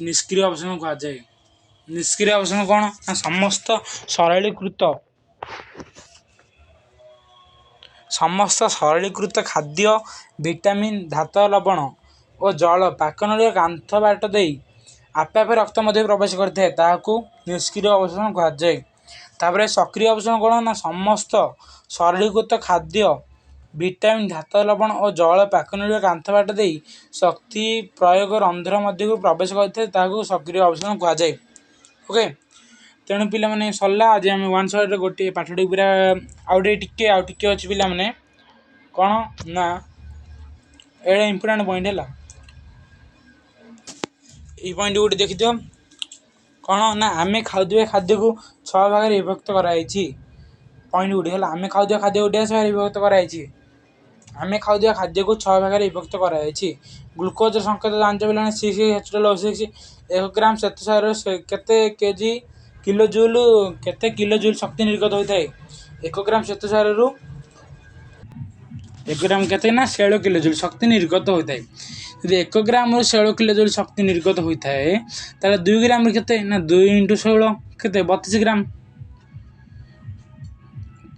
ନିଷ୍କ୍ରିୟ ଅବଶୋଷଣ କୁହାଯାଏ। ନିଷ୍କ୍ରିୟ ଅବଶୋଷଣ କ'ଣ? ନା ସମସ୍ତ ସରଳୀକୃତ ଖାଦ୍ୟ, ଭିଟାମିନ୍, ଧାତବ ଲବଣ ଓ ଜଳ ପାକନଳୀର କାନ୍ଥ ବାଟ ଦେଇ ଆପେ ରକ୍ତ ମଧ୍ୟକୁ ପ୍ରବେଶ କରିଥାଏ, ତାହାକୁ ନିଷ୍କ୍ରିୟ ଅବଶୋଷଣ କୁହାଯାଏ। ତାପରେ ସକ୍ରିୟ ଅବଶୋଷଣ କ'ଣ? ନା ସମସ୍ତ ସରଳୀକୃତ ଖାଦ୍ୟ, ଭିଟାମିନ୍, ଧାତବ ଲବଣ ଓ ଜଳ ପାକନଳୀର କାନ୍ଥ ବାଟ ଦେଇ ଶକ୍ତି ପ୍ରୟୋଗ ରନ୍ଧ୍ର ମଧ୍ୟକୁ ପ୍ରବେଶ କରିଥାଏ, ତାହାକୁ ସକ୍ରିୟ ଅବଶୋଷଣ କୁହାଯାଏ। ଓକେ, ତେଣୁ ପିଲାମାନେ ସରିଲା। ଆଜି ଆମେ ୱାନ୍ ସାଇଡ଼୍ରେ ଗୋଟିଏ ପାଠଟି ପୁରା ଆଉ ଟିକେ ଅଛି ପିଲାମାନେ। କ'ଣ ନା ଏଇଟା ଇମ୍ପୋର୍ଟାଣ୍ଟ ପଏଣ୍ଟ ହେଲା। ଏଇ ପଏଣ୍ଟ ଗୋଟେ ଦେଖିଦିଅ। କ'ଣ ନା ଆମେ ଖାଉଥିବା ଖାଦ୍ୟକୁ 6 ଭାଗରେ ବିଭକ୍ତ କରାଯାଇଛି। ପଏଣ୍ଟ ଗୋଟେ ହେଲା, ଆମେ ଖାଉଥିବା ଖାଦ୍ୟକୁ ଡ୍ୟାସ୍ ଭାଗରେ ବିଭକ୍ତ କରାଯାଇଛି। ଆମେ ଖାଉଥିବା ଖାଦ୍ୟକୁ 6 ଭାଗରେ ବିଭକ୍ତ କରାଯାଇଛି। ଗ୍ଲୁକୋଜର ସଂକେତ ଜାଣିଛ ପିଲାମାନେ 6H12O6। 1 ଗ୍ରାମ ଶ୍ୱେତସାରରେ କେତେ କେଜି किलो जूल केते किलो जूल शक्ति निर्गत होता है 1 ग्राम श्वेतसारରୁ 1 ग्राम केते ना 16 किलो जूल शक्ति निर्गत होता है। यदि 1 ग्राम 16 किलो जूल शक्ति निर्गत होता है ताले 2 ग्राम केते ना 2 × 16 केते 32 ग्राम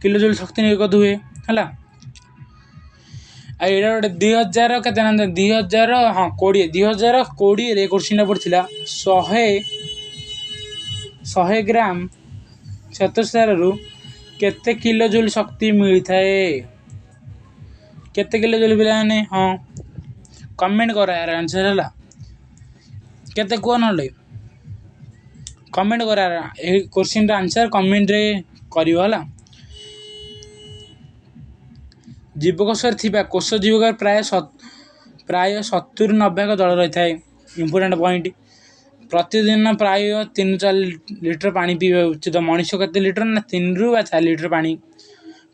किलो जूल शक्ति निर्गत हुए हला। एटा गोटे 2000 केते ना 2000 हाँ 2020 रे क्वेश्चन पड़थिला 100 ग्राम श्वेतसारରୁ केते किलो जूल शक्ति मिलता है केते किलो जूल पिलाने हाँ कमेंट करा यार आंसर हला केते को नले कमेंट करा ए क्वेश्चन रा आंसर कमेंट रे करियो हला। जीवकोशर थिबा कोश जीवक प्राय 70-90 दल रही है। इंपोर्टेंट पॉइंट प्रतिदिन प्राय 3-4 लीटर पानी पीवा उचित। मनुष्य केते लीटर ना 3-4 लीटर पानी।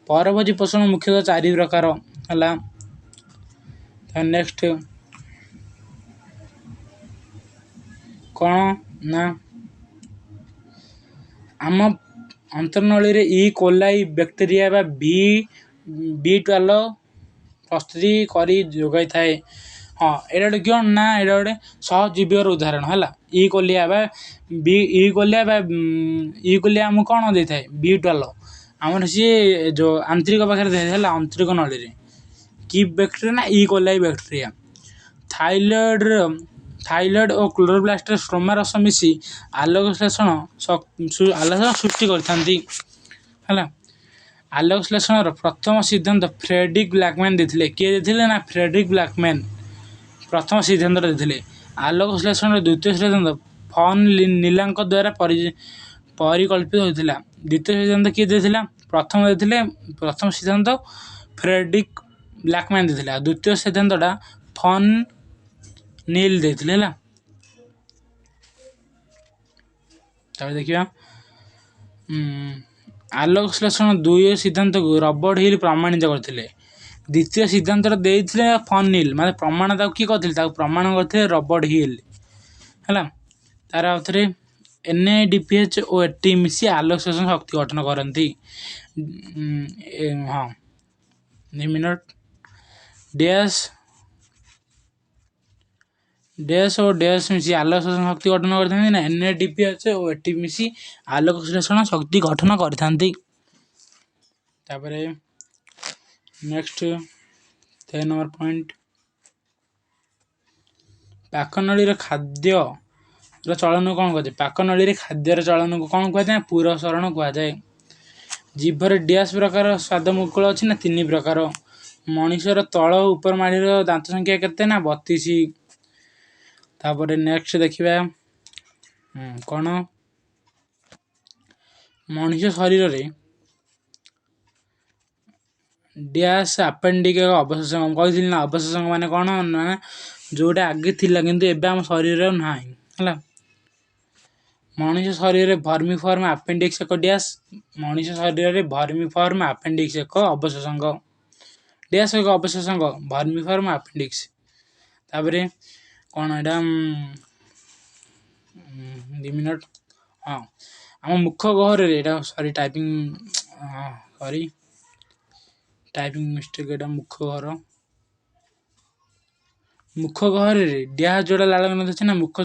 परभोजी पोषण मुख्यतः 4 प्रकार हला। नेक्स्ट कौन ना आम अंतर्नली रे ई कोलाई बैक्टेरिया बा B12 प्रस्तुति करी जोगाई थाए। हाँ एटा गोटे क्यों ना एटा गोटे सहजीवीर उदाहरण है ई कोलिया बा ई कोलिया आमको कौन दे थाए B12 आमर सी जो आंतरिक पाखे दे है आंतरिक नली रे कि बैक्टेरिया ना ई कोलाई बैक्टेरिया थाइलॉइड और क्लोरोप्लास्ट स्ट्रोमा रस मिसी आलोक श्लेषण सृष्टि करथांती है। आलोक श्लेषण प्रथम सिद्धांत फ्रेडरिक ब्लैकमैन देथिले किए देथिले ना फ्रेडरिक ब्लैकमैन प्रथम सिद्धांत देथिले। आलोक श्लेषण द्वितीय सिद्धांत फॉन नीलांक द्वारा परिकल्पित होता। द्वितीय सिद्धांत किए देथिला प्रथम सिद्धांत फ्रेडरिक ब्लैकमैन देथिला द्वितीय सिद्धांतटा फॉन नील देथिले हला। तबे देखिबा आलोक श्लेषण दुई सिद्धांत को रॉबर्ट हिल प्रमाणित करथिले। द्वितीय सिद्धांत देथिले फॉन नील माने प्रमाण ता की करथिले ता प्रमाण करथिले रॉबर्ट हिल हला। तार अथरे NADPH और AT मिसी आलोक श्लेषण शक्ति गठन करती। हाँ मिनट डैश और डैश मिसी आलोक श्लेषण शक्ति गठन करते ना NADPH और AT मिसी आलोक श्लेषण शक्ति गठन करते। नेक्स्ट 3 नंबर पॉइंट पाकनली खाद्य चलन को कौन कहुए पाकनली खाद्यर चलन को कौन कहुए पुरसरण कहुए। जीभर डैश प्रकार स्वाद मुकुल अच्छी ना 3 प्रकार। मनुष्यर तल ऊपर माड़ीर दांत संख्या केते ना 32। तापर नेक्स्ट देखिबा कौन मनुष्य शरीर रे डैश अपेंडिक अवशेष कही ना अवशेष माने कौन ना जोटा आगे थिला किंतु एबे हम शरीर रे नाही हला। मनुष्य शरीर रे वर्मीफॉर्म अपेंडिक्स एक डैश मनुष्य शरीर रे वर्मीफॉर्म अपेंडिक्स एक अवशेष डैश एक अवशेष वर्मीफॉर्म अपेंडिक्स। तापर कौन एटा 2 मिनट हाँ आम मुख गहर एटा सॉरी टाइपिंग मिस्टेक एटा मुख गहर रे डैश जोड़ा लाल ग्रंथि अच्छी ना मुख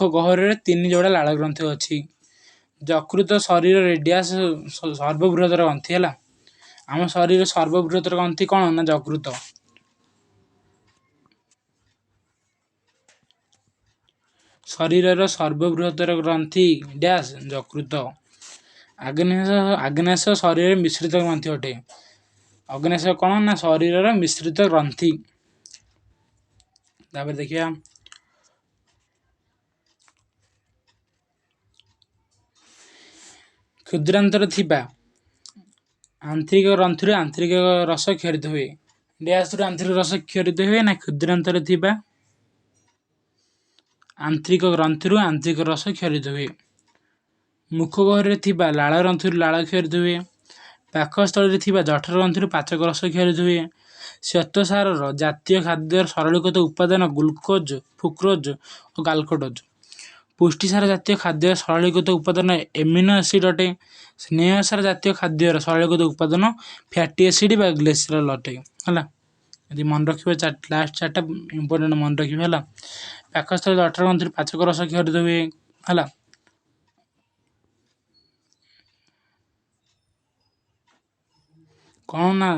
गहर रे 3 जोड़ा लाल ग्रंथि अच्छी। यकृत शरीर रे डैश सर्वबृहत ग्रंथि है। आम शरीर सर्वबृहत ग्रंथि कौन ना यकृत। शरीर सर्वबृहत ग्रंथि डैश यकृत। आग्नेय शरीर मिश्रित ग्रंथि अटे। अग्नेय कौन ना शरीर मिश्रित ग्रंथि। देखिए क्षुद्रांतर थिबा आंतरिक ग्रंथि आंतरिक रस क्षरित हुए। डैश आंतरिक रस क्षरित हुए ना क्षुद्रांतर थिबा आंतरिक ग्रंथि आंतरिक रस क्षरित हुए। मुख गहर थिबा लाल ग्रंथि लाल क्षरित हुए। पाकस्थल जठर ग्रंथि पाचक रस क्षरित हुए। श्वेतसार जातीय खाद्य सरलीकृत उपादान ग्लूकोज फ्रुक्टोज और गाल्कोडोज ପୁଷ୍ଟିସାର ଜାତୀୟ ଖାଦ୍ୟ ସରଳୀକୃତ ଉପାଦାନ ଏମିନୋ ଏସିଡ୍ ଅଟେ। ସ୍ନେହସାର ଜାତୀୟ ଖାଦ୍ୟର ସରଳୀକୃତ ଉପାଦାନ ଫ୍ୟାଟି ଏସିଡ୍ ବା ଗ୍ଲିସେରଲ୍ ଅଟେ। ହେଲା, ଯଦି ମନେ ରଖିବ ଲାଷ୍ଟ 4ଟା ଇମ୍ପୋର୍ଟାଣ୍ଟ ମନେ ରଖିବ। ହେଲା, ପାକସ୍ଥଳୀ ଜଠର ଗ୍ରନ୍ଥିରୁ ପାଚକ ରସ କ୍ଷରିତ ହୁଏ। ହେଲା, କ'ଣ ନା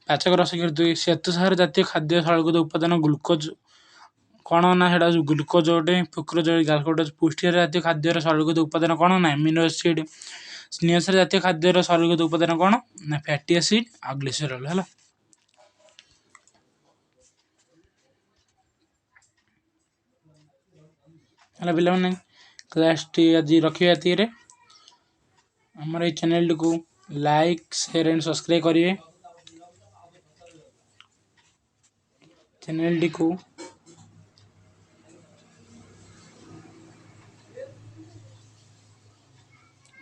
ପାଚକ ରସ କ୍ଷରିତ ହୁଏ। ଶ୍ଵେତସାର ଜାତୀୟ ଖାଦ୍ୟ ସରଳୀକୃତ ଉପାଦାନ ଗ୍ଲୁକୋଜ, କ'ଣ ନା ସେଟା ଗ୍ଲୁକୋଜ ଗୋଟେ, ଫ୍ରୁକ୍ଟୋଜ ଗୋଟେ। ପୁଷ୍ଟିସାର ଜାତୀୟ ଖାଦ୍ୟର ସରଳୀକୃତ ଉପାଦାନ କ'ଣ ନା ଏମିନୋ ଏସିଡ୍। ସ୍ନେହସାର ଜାତୀୟ ଖାଦ୍ୟର ସରଳୀକୃତ ଉପାଦାନ କ'ଣ ନା ଫ୍ୟାଟି ଏସିଡ୍ ଆଉ ଗ୍ଲିସେରଲ୍। ହେଲା, ପିଲାମାନେ କ୍ଲାସଟି ଆଜି ରଖିବା ଏତିକିରେ। ଆମର ଏଇ ଚ୍ୟାନେଲଟିକୁ ଲାଇକ୍, ସେୟାର ଆଣ୍ଡ ସବସ୍କ୍ରାଇବ୍ କରିବେ। ଚ୍ୟାନେଲଟିକୁ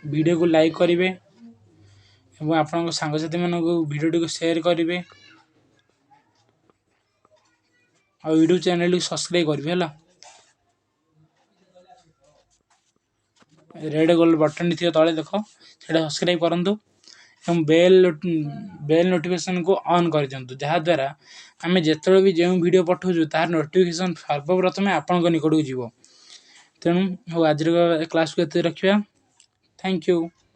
ଭିଡ଼ିଓକୁ ଲାଇକ୍ କରିବେ ଏବଂ ଆପଣଙ୍କ ସାଙ୍ଗସାଥିମାନଙ୍କୁ ଭିଡ଼ିଓଟିକୁ ସେୟାର କରିବେ ଆଉ ୟୁଟ୍ୟୁବ୍ ଚ୍ୟାନେଲଟିକୁ ସବସ୍କ୍ରାଇବ୍ କରିବେ। ହେଲା, ରେଡ୍ ଗୋଲ୍ଡ ବଟନ୍ଟି ଥିବ ତଳେ ଦେଖ, ସେଇଟା ସବସ୍କ୍ରାଇବ୍ କରନ୍ତୁ ଏବଂ ବେଲ୍ ନୋଟିଫିକେସନ୍କୁ ଅନ୍ କରିଦିଅନ୍ତୁ, ଯାହାଦ୍ୱାରା ଆମେ ଯେତେବେଳେ ବି ଯେଉଁ ଭିଡ଼ିଓ ପଠାଉଛୁ ତାହାର ନୋଟିଫିକେସନ୍ ସର୍ବପ୍ରଥମେ ଆପଣଙ୍କ ନିକଟକୁ ଯିବ। ତେଣୁ ଆଜିର କ୍ଲାସ୍କୁ ଏତେ ରଖିବା। Thank you.